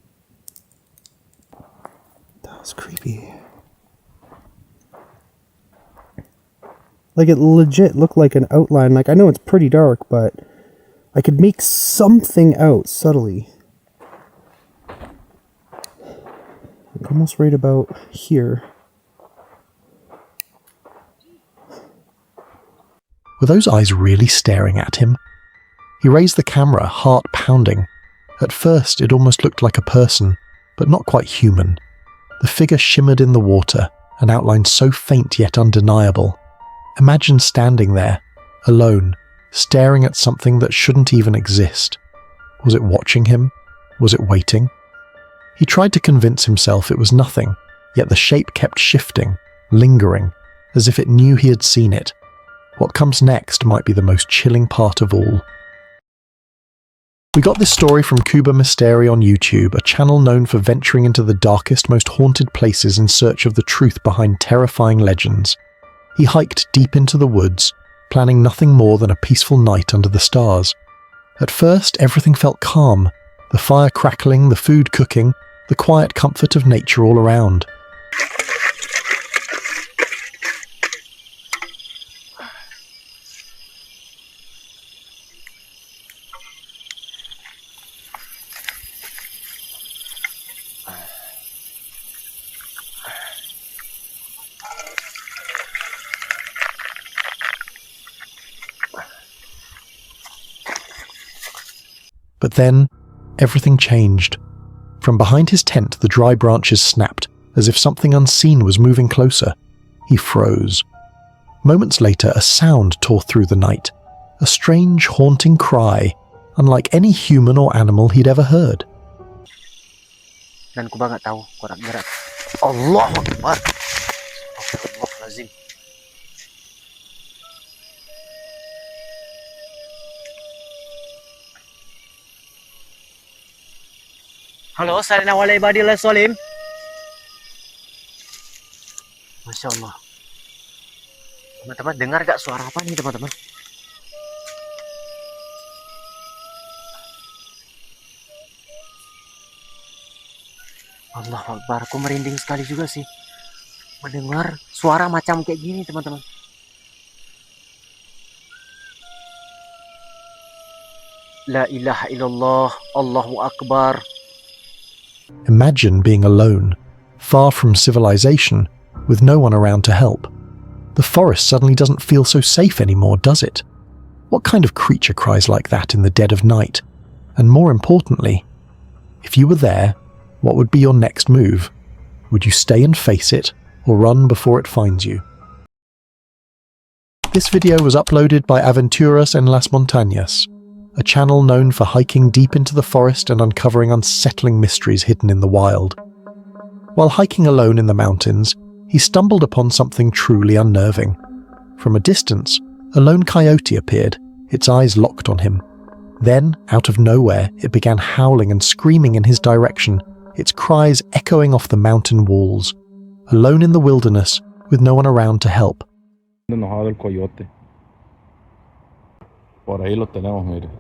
That was creepy. Like it legit looked like an outline. Like I know it's pretty dark, but I could make something out subtly. Like almost right about here. Were those eyes really staring at him? He raised the camera, heart pounding. At first, it almost looked like a person, but not quite human. The figure shimmered in the water, an outline so faint yet undeniable. Imagine standing there, alone, staring at something that shouldn't even exist. Was it watching him? Was it waiting? He tried to convince himself it was nothing, yet the shape kept shifting, lingering, as if it knew he had seen it. What comes next might be the most chilling part of all. We got this story from Cuba Mystery on YouTube, a channel known for venturing into the darkest, most haunted places in search of the truth behind terrifying legends. He hiked deep into the woods, planning nothing more than a peaceful night under the stars. At first, everything felt calm, the fire crackling, the food cooking, the quiet comfort of nature all around. But then, everything changed. From behind his tent, the dry branches snapped, as if something unseen was moving closer. He froze. Moments later, a sound tore through the night. A strange, haunting cry, unlike any human or animal he'd ever heard. Dan Kuba nggak tahu korak gerak. Allahu Akbar. Astagfirullahaladzim. Halo, salina wala ibadillah solim. Masya Allah. Teman-teman, dengar gak suara apa nih teman-teman? Allah Akbar, aku merinding sekali juga sih mendengar suara macam kayak gini teman-teman. La ilaha illallah, Allahu Akbar. Imagine being alone, far from civilization, with no one around to help. The forest suddenly doesn't feel so safe anymore, does it? What kind of creature cries like that in the dead of night? And more importantly, if you were there, what would be your next move? Would you stay and face it, or run before it finds you? This video was uploaded by Aventuras en las Montañas, a channel known for hiking deep into the forest and uncovering unsettling mysteries hidden in the wild. While hiking alone in the mountains, he stumbled upon something truly unnerving. From a distance, a lone coyote appeared, its eyes locked on him. Then, out of nowhere, it began howling and screaming in his direction, its cries echoing off the mountain walls. Alone in the wilderness, with no one around to help. Enojado el coyote. Por ahí lo tenemos, mire.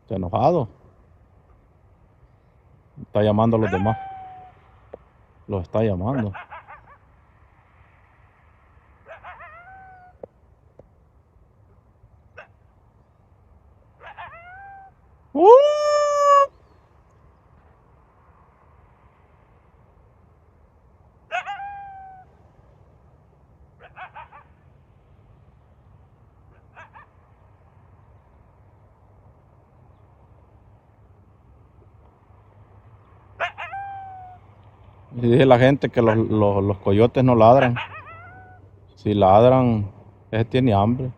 Está enojado. Está llamando a los demás. Los está llamando. Y dice la gente que los coyotes no ladran. Si ladran, ese tiene hambre.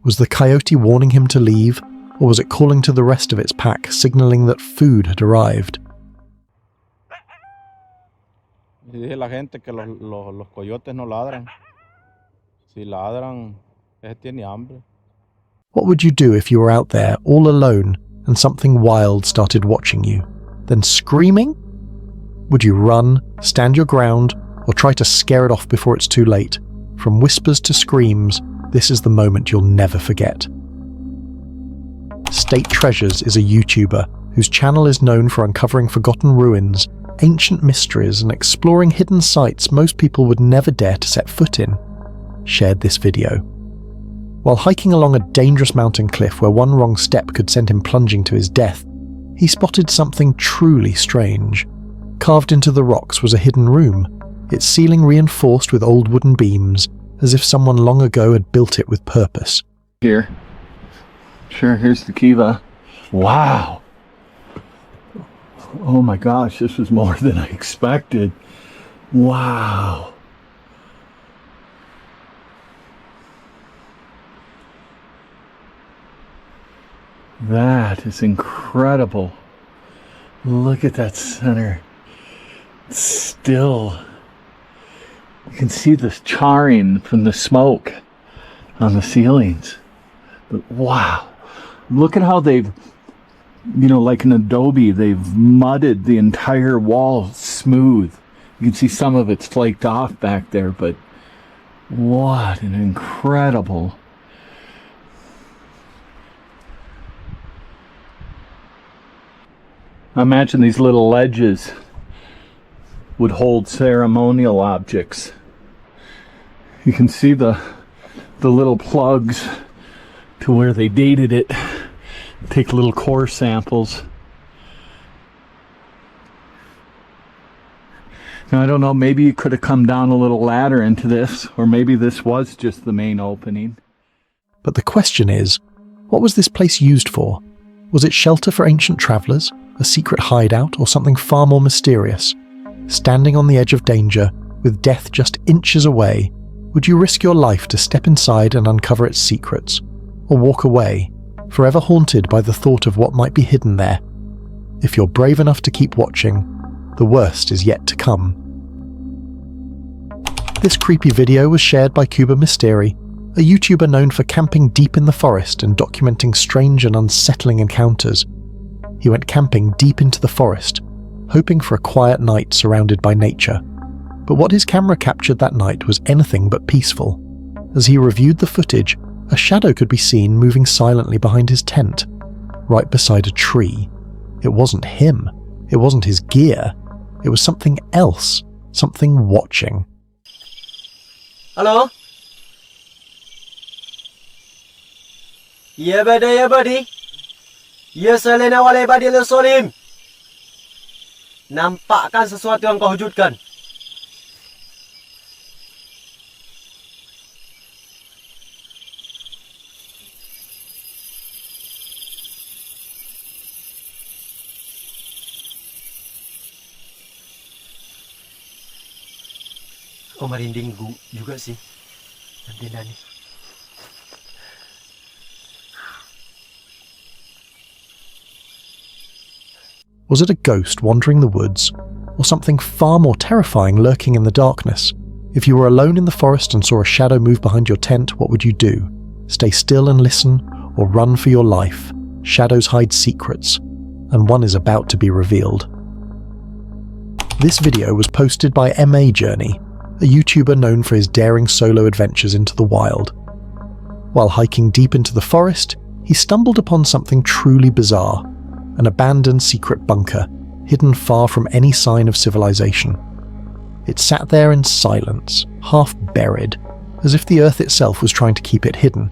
Was the coyote warning him to leave, or was it calling to the rest of its pack, signaling that food had arrived? Y dice la gente que los coyotes no ladran. Si ladran, ese tiene hambre. What would you do if you were out there, all alone, and something wild started watching you, then screaming? Would you run, stand your ground, or try to scare it off before it's too late? From whispers to screams, this is the moment you'll never forget. State Treasures is a YouTuber whose channel is known for uncovering forgotten ruins, ancient mysteries, and exploring hidden sites most people would never dare to set foot in. Shared this video. While hiking along a dangerous mountain cliff where one wrong step could send him plunging to his death, he spotted something truly strange. Carved into the rocks was a hidden room, its ceiling reinforced with old wooden beams, as if someone long ago had built it with purpose. Here. Sure, here's the kiva. Wow. Oh my gosh, this was more than I expected. Wow. That is incredible. Look at that center. It's still. You can see this charring from the smoke on the ceilings. But wow. Look at how they've, like an adobe, they've mudded the entire wall smooth. You can see some of it's flaked off back there, but what an incredible. Imagine these little ledges would hold ceremonial objects. You can see the little plugs to where they dated it. Take little core samples. I don't know, maybe you could have come down a little ladder into this, or maybe this was just the main opening. But the question is, what was this place used for? Was it shelter for ancient travellers, a secret hideout, or something far more mysterious? Standing on the edge of danger, with death just inches away, would you risk your life to step inside and uncover its secrets? Or walk away, forever haunted by the thought of what might be hidden there? If you're brave enough to keep watching, the worst is yet to come. This creepy video was shared by Cuba Mysteri, a YouTuber known for camping deep in the forest and documenting strange and unsettling encounters. He went camping deep into the forest, hoping for a quiet night surrounded by nature. But what his camera captured that night was anything but peaceful. As he reviewed the footage, a shadow could be seen moving silently behind his tent, right beside a tree. It wasn't him. It wasn't his gear. It was something else, something watching. Hello? Ya buddy. Ya salena wale badi lesolim. Nampakkan sesuatu yang kau wujudkan. Oh, merinding juga sih. Nanti. Was it a ghost wandering the woods, or something far more terrifying lurking in the darkness? If you were alone in the forest and saw a shadow move behind your tent, what would you do? Stay still and listen, or run for your life? Shadows hide secrets, and one is about to be revealed. This video was posted by MA Journey, a YouTuber known for his daring solo adventures into the wild. While hiking deep into the forest, he stumbled upon something truly bizarre. An abandoned secret bunker, hidden far from any sign of civilization. It sat there in silence, half buried, as if the earth itself was trying to keep it hidden.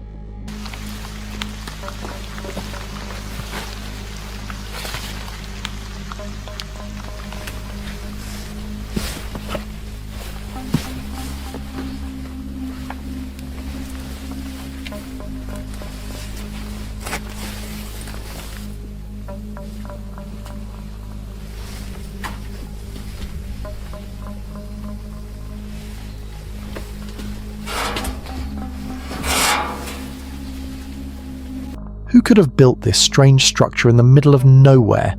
Who could have built this strange structure in the middle of nowhere?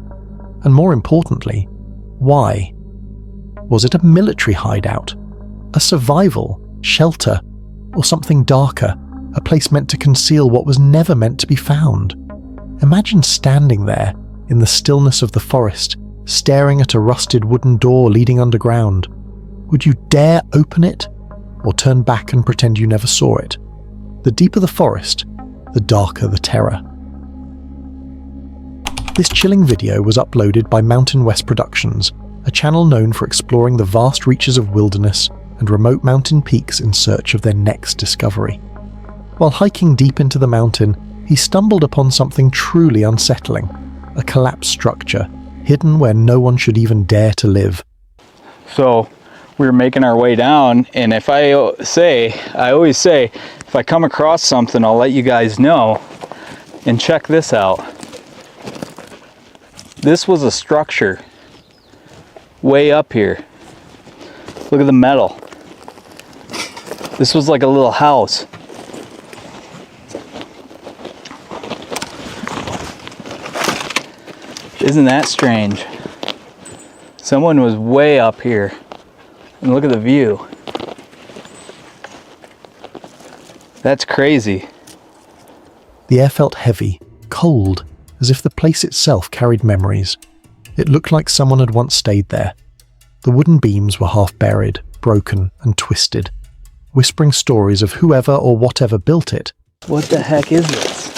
And more importantly, why? Was it a military hideout? A survival? Shelter? Or something darker? A place meant to conceal what was never meant to be found? Imagine standing there, in the stillness of the forest, staring at a rusted wooden door leading underground. Would you dare open it? Or turn back and pretend you never saw it? The deeper the forest, the darker the terror. This chilling video was uploaded by Mountain West Productions, a channel known for exploring the vast reaches of wilderness and remote mountain peaks in search of their next discovery. While hiking deep into the mountain, he stumbled upon something truly unsettling, a collapsed structure, hidden where no one should even dare to live. So we were making our way down, and I always say, if I come across something, I'll let you guys know. And check this out. This was a structure way up here. Look at the metal. This was like a little house. Isn't that strange? Someone was way up here. And look at the view. That's crazy. The air felt heavy, cold, as if the place itself carried memories. It looked like someone had once stayed there. The wooden beams were half buried, broken and twisted, whispering stories of whoever or whatever built it. What the heck is this?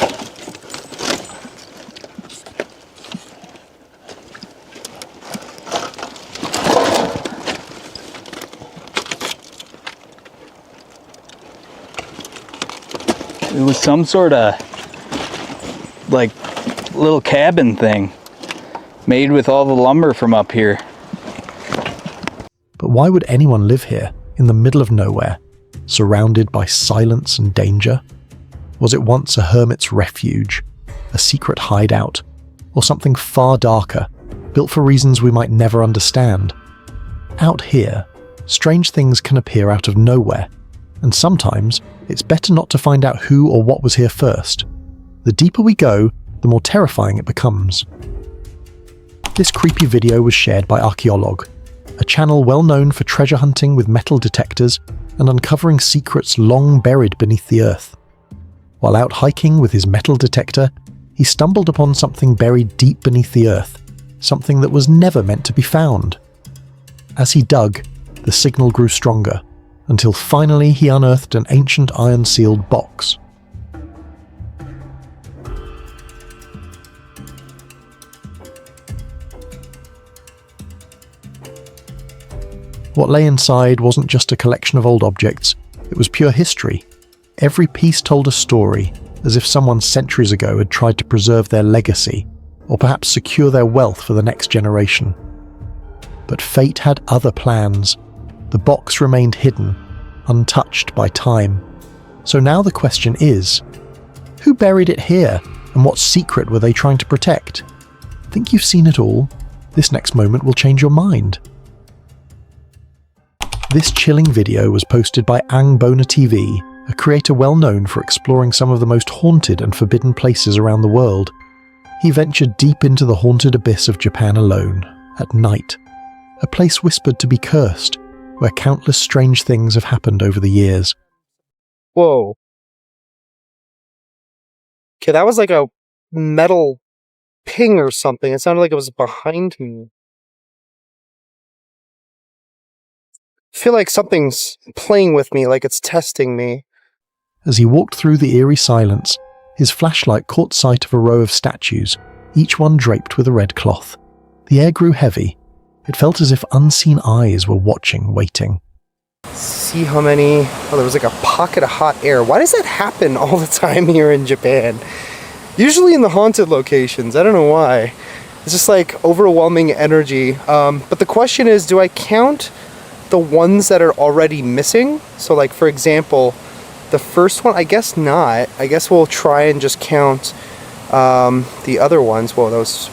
It was some sort of like little cabin thing made with all the lumber from up here. But why would anyone live here, in the middle of nowhere, surrounded by silence and danger? Was it once a hermit's refuge, a secret hideout, or something far darker, built for reasons we might never understand? Out here, strange things can appear out of nowhere, and sometimes it's better not to find out who or what was here first. The deeper we go, the more terrifying it becomes. This creepy video was shared by Archaeolog, a channel well known for treasure hunting with metal detectors and uncovering secrets long buried beneath the earth. While out hiking with his metal detector, he stumbled upon something buried deep beneath the earth, something that was never meant to be found. As he dug, the signal grew stronger, until finally he unearthed an ancient iron-sealed box. What lay inside wasn't just a collection of old objects, it was pure history. Every piece told a story, as if someone centuries ago had tried to preserve their legacy, or perhaps secure their wealth for the next generation. But fate had other plans. The box remained hidden, untouched by time. So now the question is, who buried it here, and what secret were they trying to protect? Think you've seen it all? This next moment will change your mind. This chilling video was posted by Angbona TV, a creator well known for exploring some of the most haunted and forbidden places around the world. He ventured deep into the haunted abyss of Japan alone, at night, a place whispered to be cursed, where countless strange things have happened over the years. Whoa. Okay, that was like a metal ping or something. It sounded like it was behind me. I feel like something's playing with me, like it's testing me. As he walked through the eerie silence, his flashlight caught sight of a row of statues, each one draped with a red cloth. The air grew heavy. It felt as if unseen eyes were watching, waiting. See how many... Oh, there was like a pocket of hot air. Why does that happen all the time here in Japan? Usually in the haunted locations. I don't know why. It's just like overwhelming energy. But the question is, do I count the ones that are already missing? So like, for example, the first one, I guess not. I guess we'll try and just count the other ones. Whoa, that was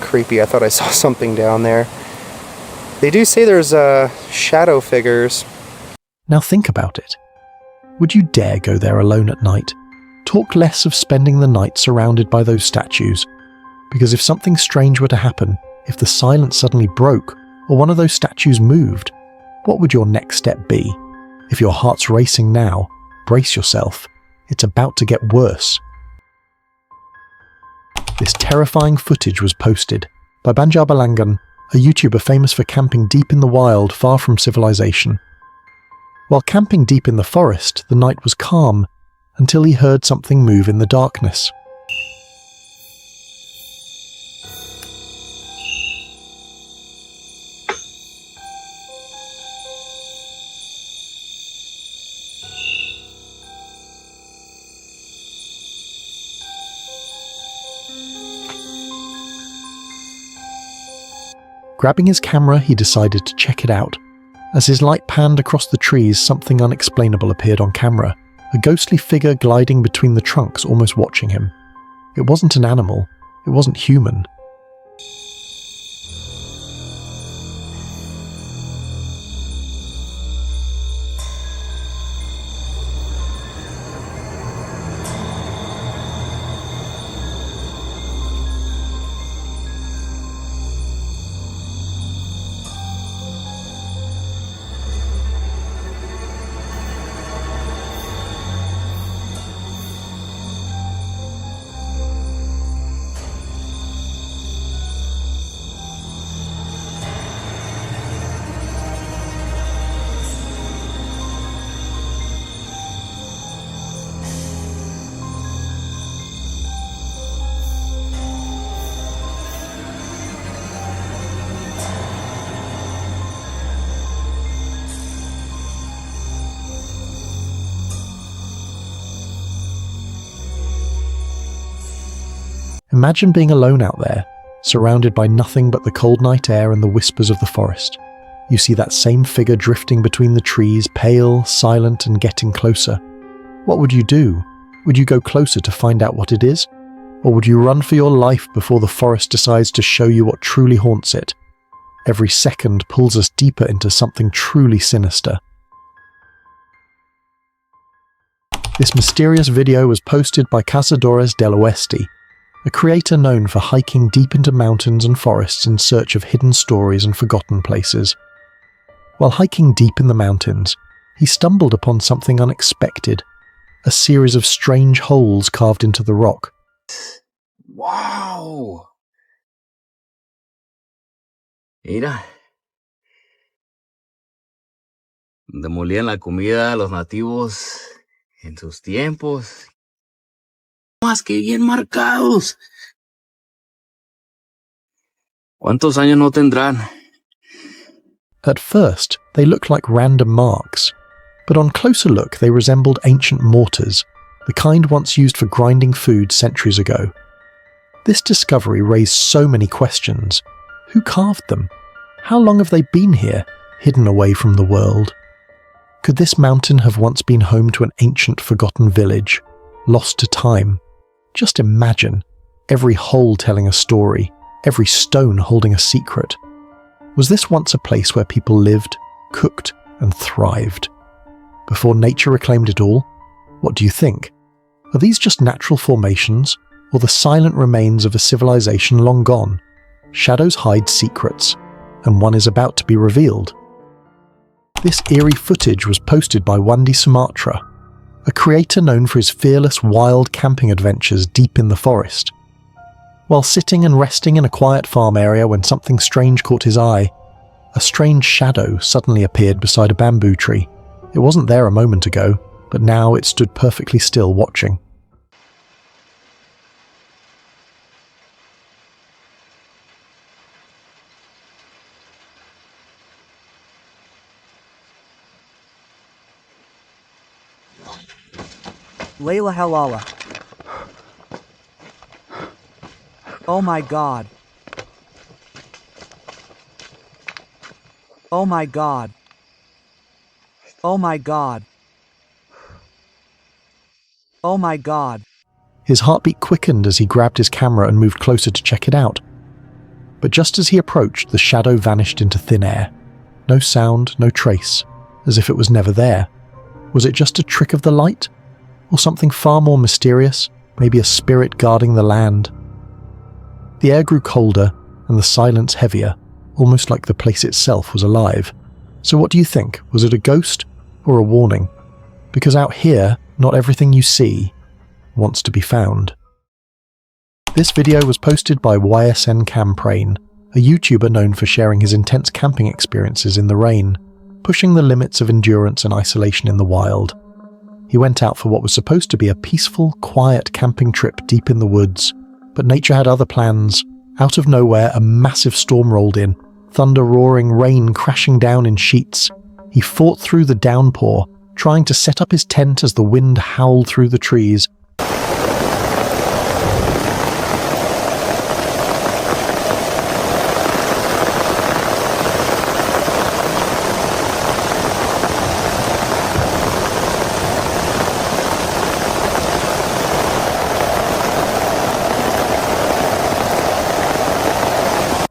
creepy. I thought I saw something down there. They do say there's shadow figures. Now think about it. Would you dare go there alone at night? Talk less of spending the night surrounded by those statues. Because if something strange were to happen, if the silence suddenly broke, or one of those statues moved, what would your next step be? If your heart's racing now, brace yourself. It's about to get worse. This terrifying footage was posted by Banjar Balangan, a YouTuber famous for camping deep in the wild far from civilization. While camping deep in the forest, the night was calm, until he heard something move in the darkness. Grabbing his camera, he decided to check it out. As his light panned across the trees, something unexplainable appeared on camera, a ghostly figure gliding between the trunks, almost watching him. It wasn't an animal, it wasn't human. Imagine being alone out there, surrounded by nothing but the cold night air and the whispers of the forest. you see that same figure drifting between the trees, pale, silent, and getting closer. What would you do? Would you go closer to find out what it is? Or would you run for your life before the forest decides to show you what truly haunts it? Every second pulls us deeper into something truly sinister. This mysterious video was posted by Cazadores del Oeste, a creator known for hiking deep into mountains and forests in search of hidden stories and forgotten places. While hiking deep in the mountains, he stumbled upon something unexpected, a series of strange holes carved into the rock. ¡Wow! Mira. Demolían la comida a los nativos en sus tiempos. Más que bien marcados. ¿Cuántos años no tendrán? At first, they looked like random marks, but on closer look they resembled ancient mortars, the kind once used for grinding food centuries ago. This discovery raised so many questions. Who carved them? How long have they been here, hidden away from the world? Could this mountain have once been home to an ancient forgotten village, lost to time? Just imagine, every hole telling a story, every stone holding a secret. Was this once a place where people lived, cooked, and thrived? Before nature reclaimed it all? What do you think? Are these just natural formations, or the silent remains of a civilization long gone? Shadows hide secrets, and one is about to be revealed. This eerie footage was posted by Wandi Sumatra, a creator known for his fearless wild camping adventures deep in the forest. While sitting and resting in a quiet farm area when something strange caught his eye, a strange shadow suddenly appeared beside a bamboo tree. It wasn't there a moment ago, but now it stood perfectly still watching. Layla Halala. Oh my God. Oh my God. Oh my God. Oh my God. His heartbeat quickened as he grabbed his camera and moved closer to check it out. But just as he approached, the shadow vanished into thin air. No sound, no trace, as if it was never there. Was it just a trick of the light? Or something far more mysterious, maybe a spirit guarding the land? The air grew colder and the silence heavier, almost like the place itself was alive. So what do you think? Was it a ghost or a warning? Because out here, not everything you see wants to be found. This video was posted by YSN Camprain, a YouTuber known for sharing his intense camping experiences in the rain, pushing the limits of endurance and isolation in the wild. He went out for what was supposed to be a peaceful, quiet camping trip deep in the woods, but nature had other plans. Out of nowhere, a massive storm rolled in, thunder roaring, rain crashing down in sheets. He fought through the downpour, trying to set up his tent as the wind howled through the trees.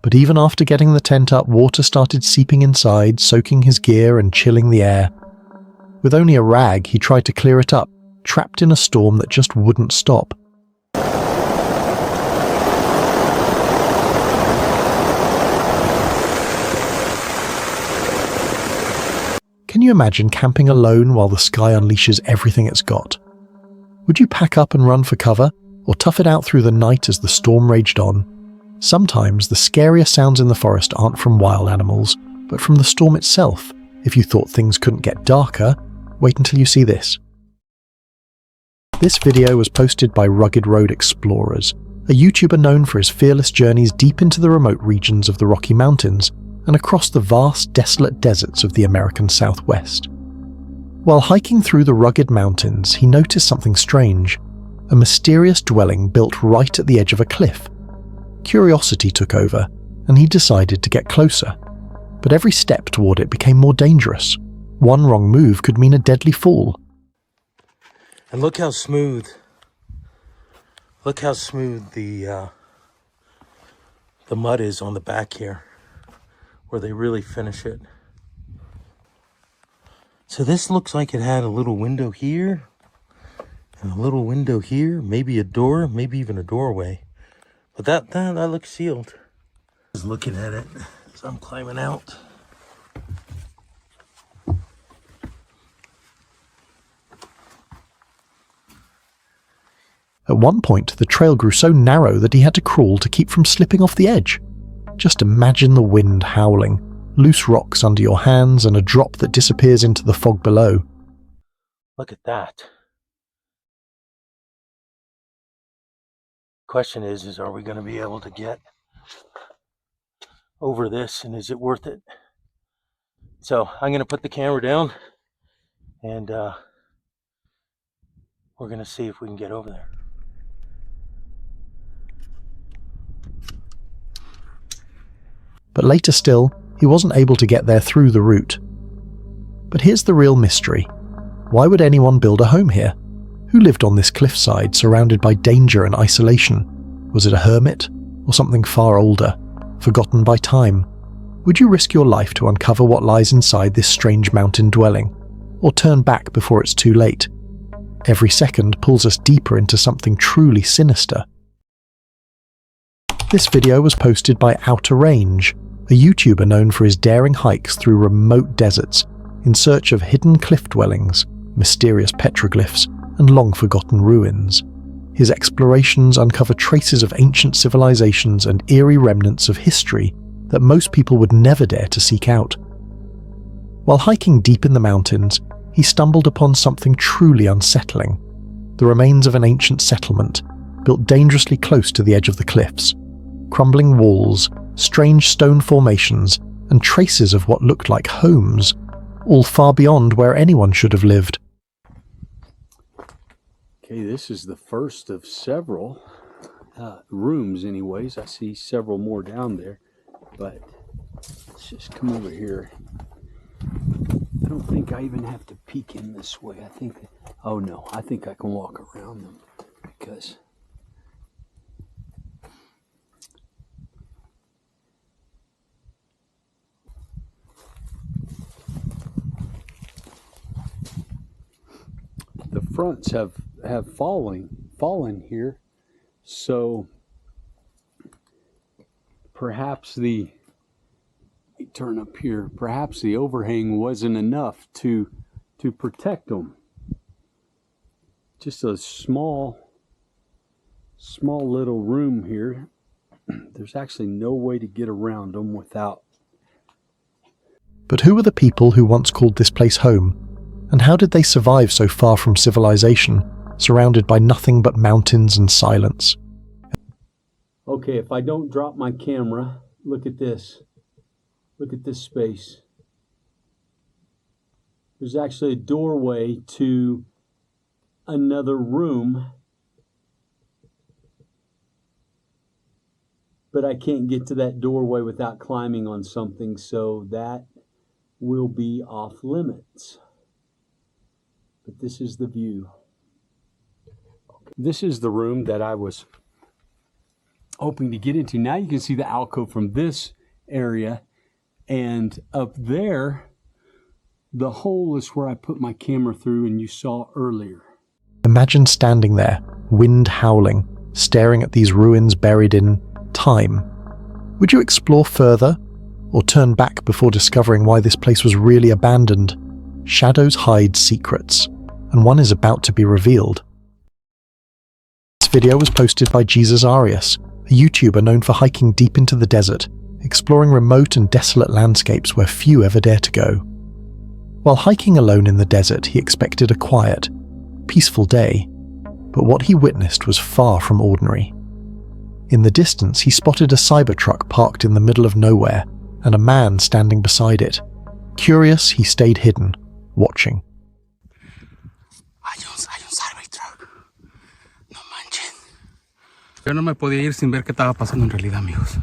But even after getting the tent up, water started seeping inside, soaking his gear and chilling the air. With only a rag, he tried to clear it up, trapped in a storm that just wouldn't stop. Can you imagine camping alone while the sky unleashes everything it's got? Would you pack up and run for cover, or tough it out through the night as the storm raged on? Sometimes the scariest sounds in the forest aren't from wild animals, but from the storm itself. If you thought things couldn't get darker, wait until you see this. This video was posted by Rugged Road Explorers, a YouTuber known for his fearless journeys deep into the remote regions of the Rocky Mountains and across the vast, desolate deserts of the American Southwest. While hiking through the rugged mountains, he noticed something strange, a mysterious dwelling built right at the edge of a cliff. Curiosity took over, and he decided to get closer. but every step toward it became more dangerous. One wrong move could mean a deadly fall. And look how smooth. Look how smooth the mud is on the back here, where they really finish it. So this looks like it had a little window here, and a little window here, maybe a door, maybe even a doorway. But that looks sealed. Just looking at it as I'm climbing out. At one point, the trail grew so narrow that he had to crawl to keep from slipping off the edge. Just imagine the wind howling, loose rocks under your hands, and a drop that disappears into the fog below. Look at that. Question is are we going to be able to get over this, and is it worth it? So I'm going to put the camera down, and we're going to see if we can get over there. But later still, he wasn't able to get there through the route. But here's the real mystery. Why would anyone build a home here? Who lived on this cliffside, surrounded by danger and isolation? Was it a hermit? Or something far older, forgotten by time? Would you risk your life to uncover what lies inside this strange mountain dwelling? Or turn back before it's too late? Every second pulls us deeper into something truly sinister. This video was posted by Outer Range, a YouTuber known for his daring hikes through remote deserts in search of hidden cliff dwellings, mysterious petroglyphs, and long-forgotten ruins. His explorations uncover traces of ancient civilizations and eerie remnants of history that most people would never dare to seek out. While hiking deep in the mountains, he stumbled upon something truly unsettling: the remains of an ancient settlement, built dangerously close to the edge of the cliffs. Crumbling walls, strange stone formations, and traces of what looked like homes, all far beyond where anyone should have lived. Okay, this is the first of several rooms anyways. I see several more down there, but let's just come over here. I don't think I even have to peek in this way. I think, oh no, I think I can walk around them because the fronts have fallen here, so perhaps turn up here, perhaps the overhang wasn't enough to protect them. Just a small little room here. There's actually no way to get around them without. But who were the people who once called this place home? And how did they survive so far from civilization, surrounded by nothing but mountains and silence? Okay, if I don't drop my camera, look at this. Look at this space. There's actually a doorway to another room, but I can't get to that doorway without climbing on something, so that will be off limits. But this is the view. This is the room that I was hoping to get into. Now you can see the alcove from this area, and up there, the hole is where I put my camera through and you saw earlier. Imagine standing there, wind howling, staring at these ruins buried in time. Would you explore further, or turn back before discovering why this place was really abandoned? Shadows hide secrets, and one is about to be revealed. This video was posted by Jesus Arias, a YouTuber known for hiking deep into the desert, exploring remote and desolate landscapes where few ever dare to go. While hiking alone in the desert, he expected a quiet, peaceful day, but what he witnessed was far from ordinary. In the distance, he spotted a Cybertruck parked in the middle of nowhere, and a man standing beside it. Curious, he stayed hidden, watching. Hay un Cybertruck. No manchen. Yo no me podía ir sin ver qué estaba pasando en realidad, amigos.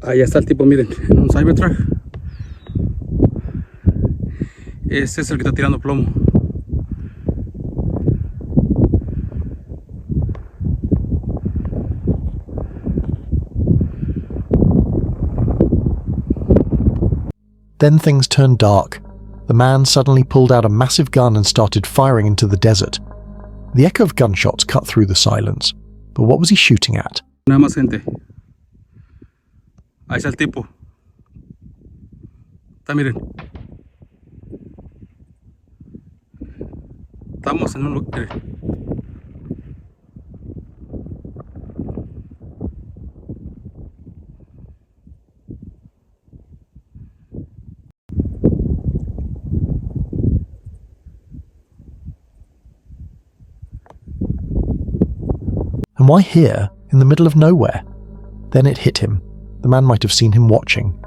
Allá está el tipo, miren, en un Cybertruck. Este es el que está tirando plomo. Then things turned dark. The man suddenly pulled out a massive gun and started firing into the desert. The echo of gunshots cut through the silence, but what was he shooting at? Nada más gente. Ahí está el tipo. Está, miren. Estamos en un lugar. And why here, in the middle of nowhere? Then it hit him. The man might have seen him watching.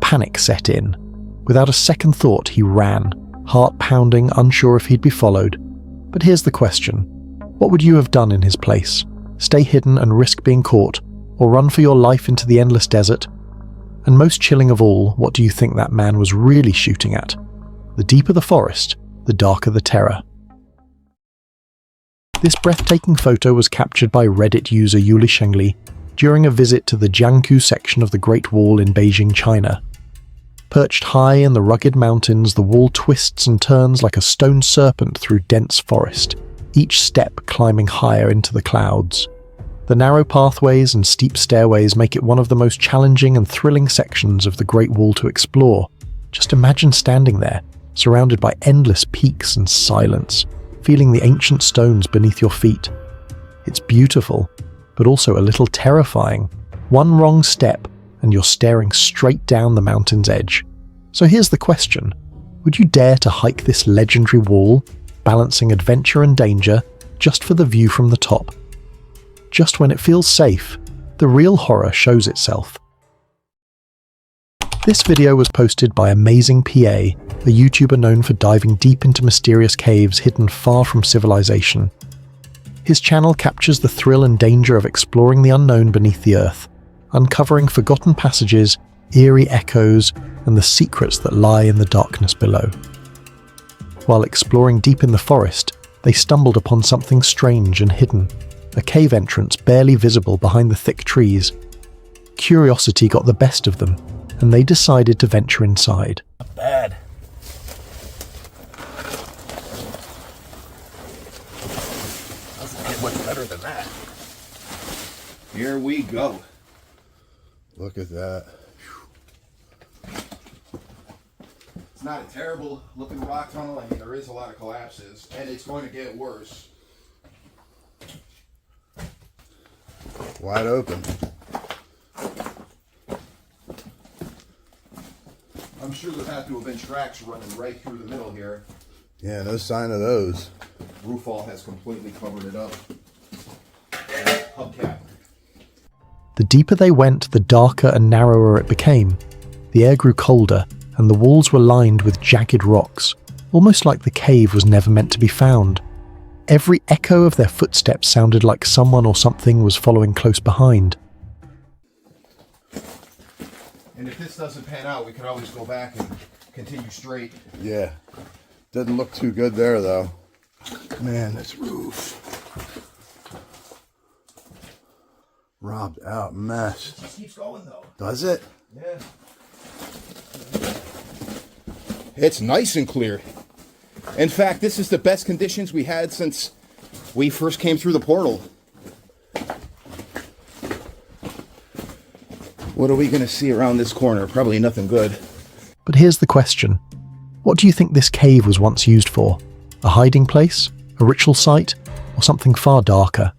Panic set in. Without a second thought, he ran, heart pounding, unsure if he'd be followed. But here's the question. What would you have done in his place? Stay hidden and risk being caught, or run for your life into the endless desert? And most chilling of all, what do you think that man was really shooting at? The deeper the forest, the darker the terror. This breathtaking photo was captured by Reddit user Yuli Shengli during a visit to the Jiangku section of the Great Wall in Beijing, China. Perched high in the rugged mountains, the wall twists and turns like a stone serpent through dense forest, each step climbing higher into the clouds. The narrow pathways and steep stairways make it one of the most challenging and thrilling sections of the Great Wall to explore. Just imagine standing there, surrounded by endless peaks and silence, feeling the ancient stones beneath your feet. It's beautiful, but also a little terrifying. One wrong step, and you're staring straight down the mountain's edge. So here's the question. Would you dare to hike this legendary wall, balancing adventure and danger, just for the view from the top? Just when it feels safe, the real horror shows itself. This video was posted by Amazing PA, a YouTuber known for diving deep into mysterious caves hidden far from civilization. His channel captures the thrill and danger of exploring the unknown beneath the earth, uncovering forgotten passages, eerie echoes, and the secrets that lie in the darkness below. While exploring deep in the forest, they stumbled upon something strange and hidden, a cave entrance barely visible behind the thick trees. Curiosity got the best of them, and they decided to venture inside. Not bad. Doesn't get much better than that. Here we go. Look at that. It's not a terrible looking rock tunnel. I mean, there is a lot of collapses, and it's going to get worse. Wide open. I'm sure there had to have been tracks running right through the middle here. Yeah, no sign of those. Roof all has completely covered it up. Hubcap. The deeper they went, the darker and narrower it became. The air grew colder, and the walls were lined with jagged rocks, almost like the cave was never meant to be found. Every echo of their footsteps sounded like someone or something was following close behind. And if this doesn't pan out, we can always go back and continue straight. Yeah. Doesn't look too good there, though. Man, this roof. Robbed out mess. It just keeps going, though. Does it? Yeah. It's nice and clear. In fact, this is the best conditions we had since we first came through the portal. What are we going to see around this corner? Probably nothing good. But here's the question. What do you think this cave was once used for? A hiding place? A ritual site? Or something far darker?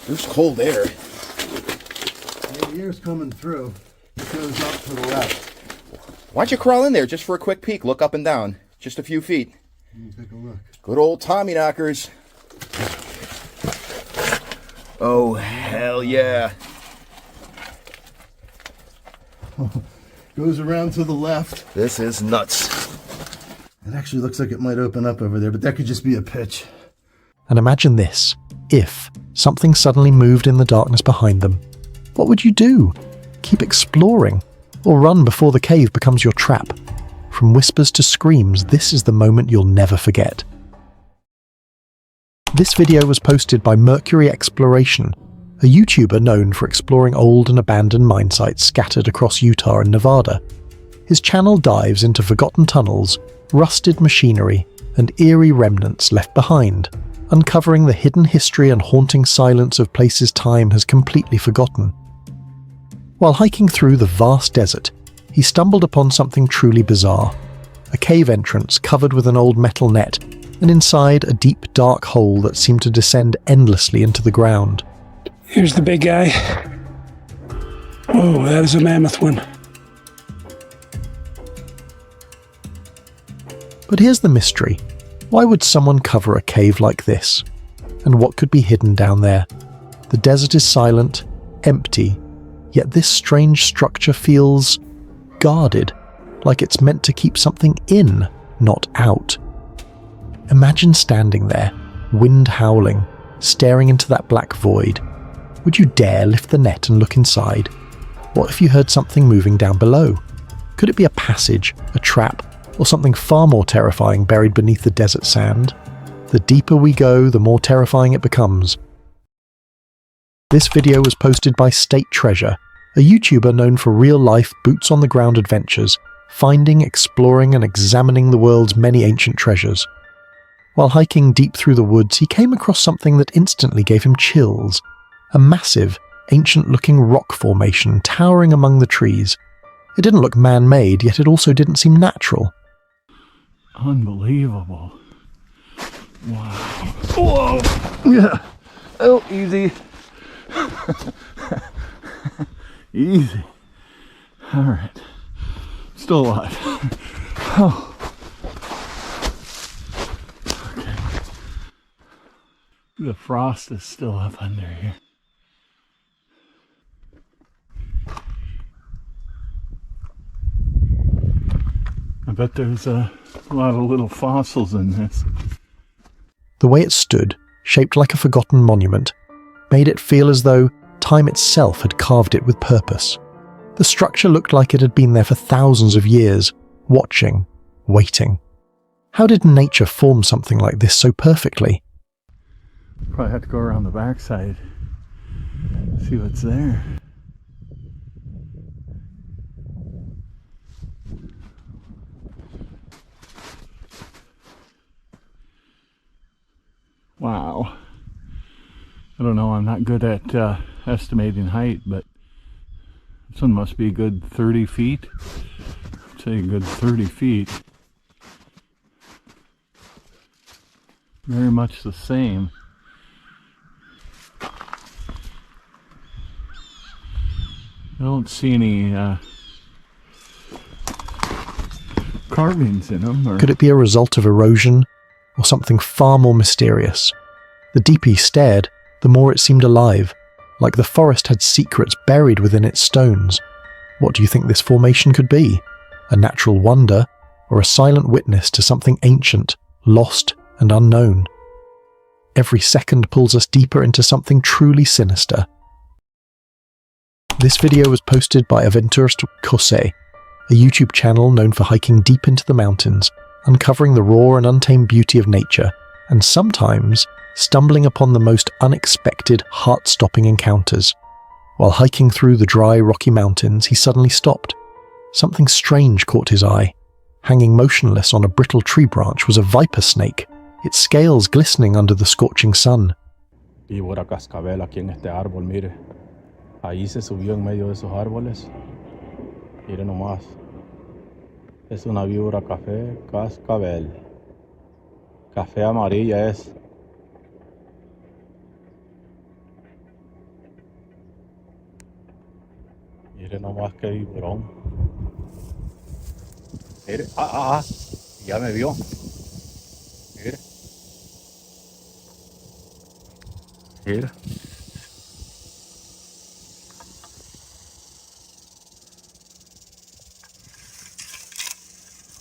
There's cold air. The air's coming through. It goes up to the left. Why don't you crawl in there just for a quick peek? Look up and down. Just a few feet. Let me take a look. Good old Tommy knockers. Oh, hell yeah. Goes around to the left. This is nuts. It actually looks like it might open up over there, but that could just be a pitch. And imagine this. If something suddenly moved in the darkness behind them, What would you do? Keep exploring, or run before the cave becomes your trap? From whispers to screams, this is the moment you'll never forget. This video was posted by Mercury Exploration, a YouTuber known for exploring old and abandoned mine sites scattered across Utah and Nevada. His channel dives into forgotten tunnels, rusted machinery, and eerie remnants left behind, uncovering the hidden history and haunting silence of places time has completely forgotten. While hiking through the vast desert, he stumbled upon something truly bizarre. A cave entrance covered with an old metal net, and inside a deep, dark hole that seemed to descend endlessly into the ground. Here's the big guy. Oh, that is a mammoth one. But here's the mystery. Why would someone cover a cave like this? And what could be hidden down there? The desert is silent, empty, yet this strange structure feels guarded, like it's meant to keep something in, not out. Imagine standing there, wind howling, staring into that black void. Would you dare lift the net and look inside? What if you heard something moving down below? Could it be a passage, a trap, or something far more terrifying buried beneath the desert sand? The deeper we go, the more terrifying it becomes. This video was posted by State Treasure, a YouTuber known for real-life, boots-on-the-ground adventures, finding, exploring, and examining the world's many ancient treasures. While hiking deep through the woods, he came across something that instantly gave him chills. A massive, ancient-looking rock formation towering among the trees. It didn't look man-made, yet it also didn't seem natural. Unbelievable. Wow. Whoa! Yeah. Oh, easy. Easy. All right. Still alive. Oh. Okay. The frost is still up under here. I bet there's a lot of little fossils in this. The way it stood, shaped like a forgotten monument, made it feel as though time itself had carved it with purpose. The structure looked like it had been there for thousands of years, watching, waiting. How did nature form something like this so perfectly? Probably have to go around the backside, see what's there. Wow. I don't know, I'm not good at estimating height, but this one must be a good 30 feet. I'd say a good 30 feet. Very much the same. I don't see any carvings in them. Could it be a result of erosion, or something far more mysterious? The deeper he stared, the more it seemed alive, like the forest had secrets buried within its stones. What do you think this formation could be? A natural wonder, or a silent witness to something ancient, lost, and unknown? Every second pulls us deeper into something truly sinister. This video was posted by Aventurist Cose, a YouTube channel known for hiking deep into the mountains, uncovering the raw and untamed beauty of nature, and sometimes stumbling upon the most unexpected, heart-stopping encounters. While hiking through the dry, rocky mountains, he suddenly stopped. Something strange caught his eye. Hanging motionless on a brittle tree branch was a viper snake, its scales glistening under the scorching sun. Víbora cascabel aquí en este árbol, mire. Ahí se subió en medio de esos árboles. Mire nomás. Es una víbora café cascabel. Café amarilla es. Mire nomás qué viborón. Mire, ya me vio. Mire. Mire.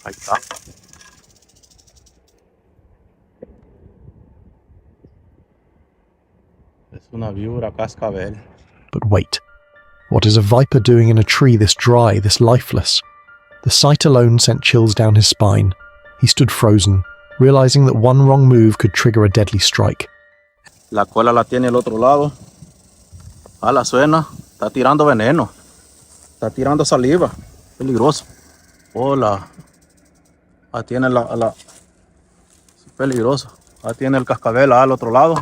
Ahí está. Es una víbora cascabel. But wait, What is a viper doing in a tree this dry, this lifeless? The sight alone sent chills down his spine. He stood frozen, realizing that one wrong move could trigger a deadly strike. La cola la tiene el otro lado. La suena. Está tirando veneno. Está tirando saliva. Peligroso. Hola. Tiene la... Peligroso. Tiene el cascabel al otro lado.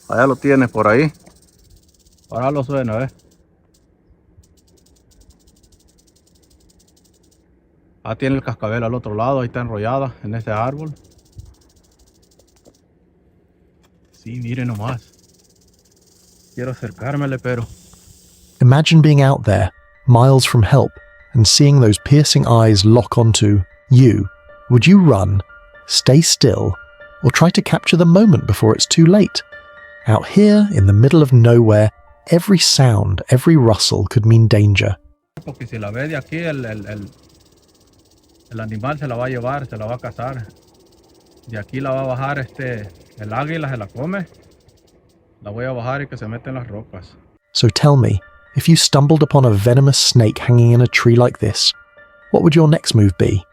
Allá lo tiene por ahí. Ahora lo suena, tiene el cascabel al otro lado. Ahí está enrollada en ese árbol. Sí, mire nomás. Quiero acercármele, pero... Imagine being out there, miles from help, and seeing those piercing eyes lock onto you. Would you run, stay still, or try to capture the moment before it's too late? Out here, in the middle of nowhere, every sound, every rustle could mean danger. Porque si la ve de aquí, el animal se la va a llevar, se la va a cazar. De aquí la va a bajar el águila, se la come. La voy a bajar y que se mete en las rocas. So tell me, if you stumbled upon a venomous snake hanging in a tree like this, what would your next move be?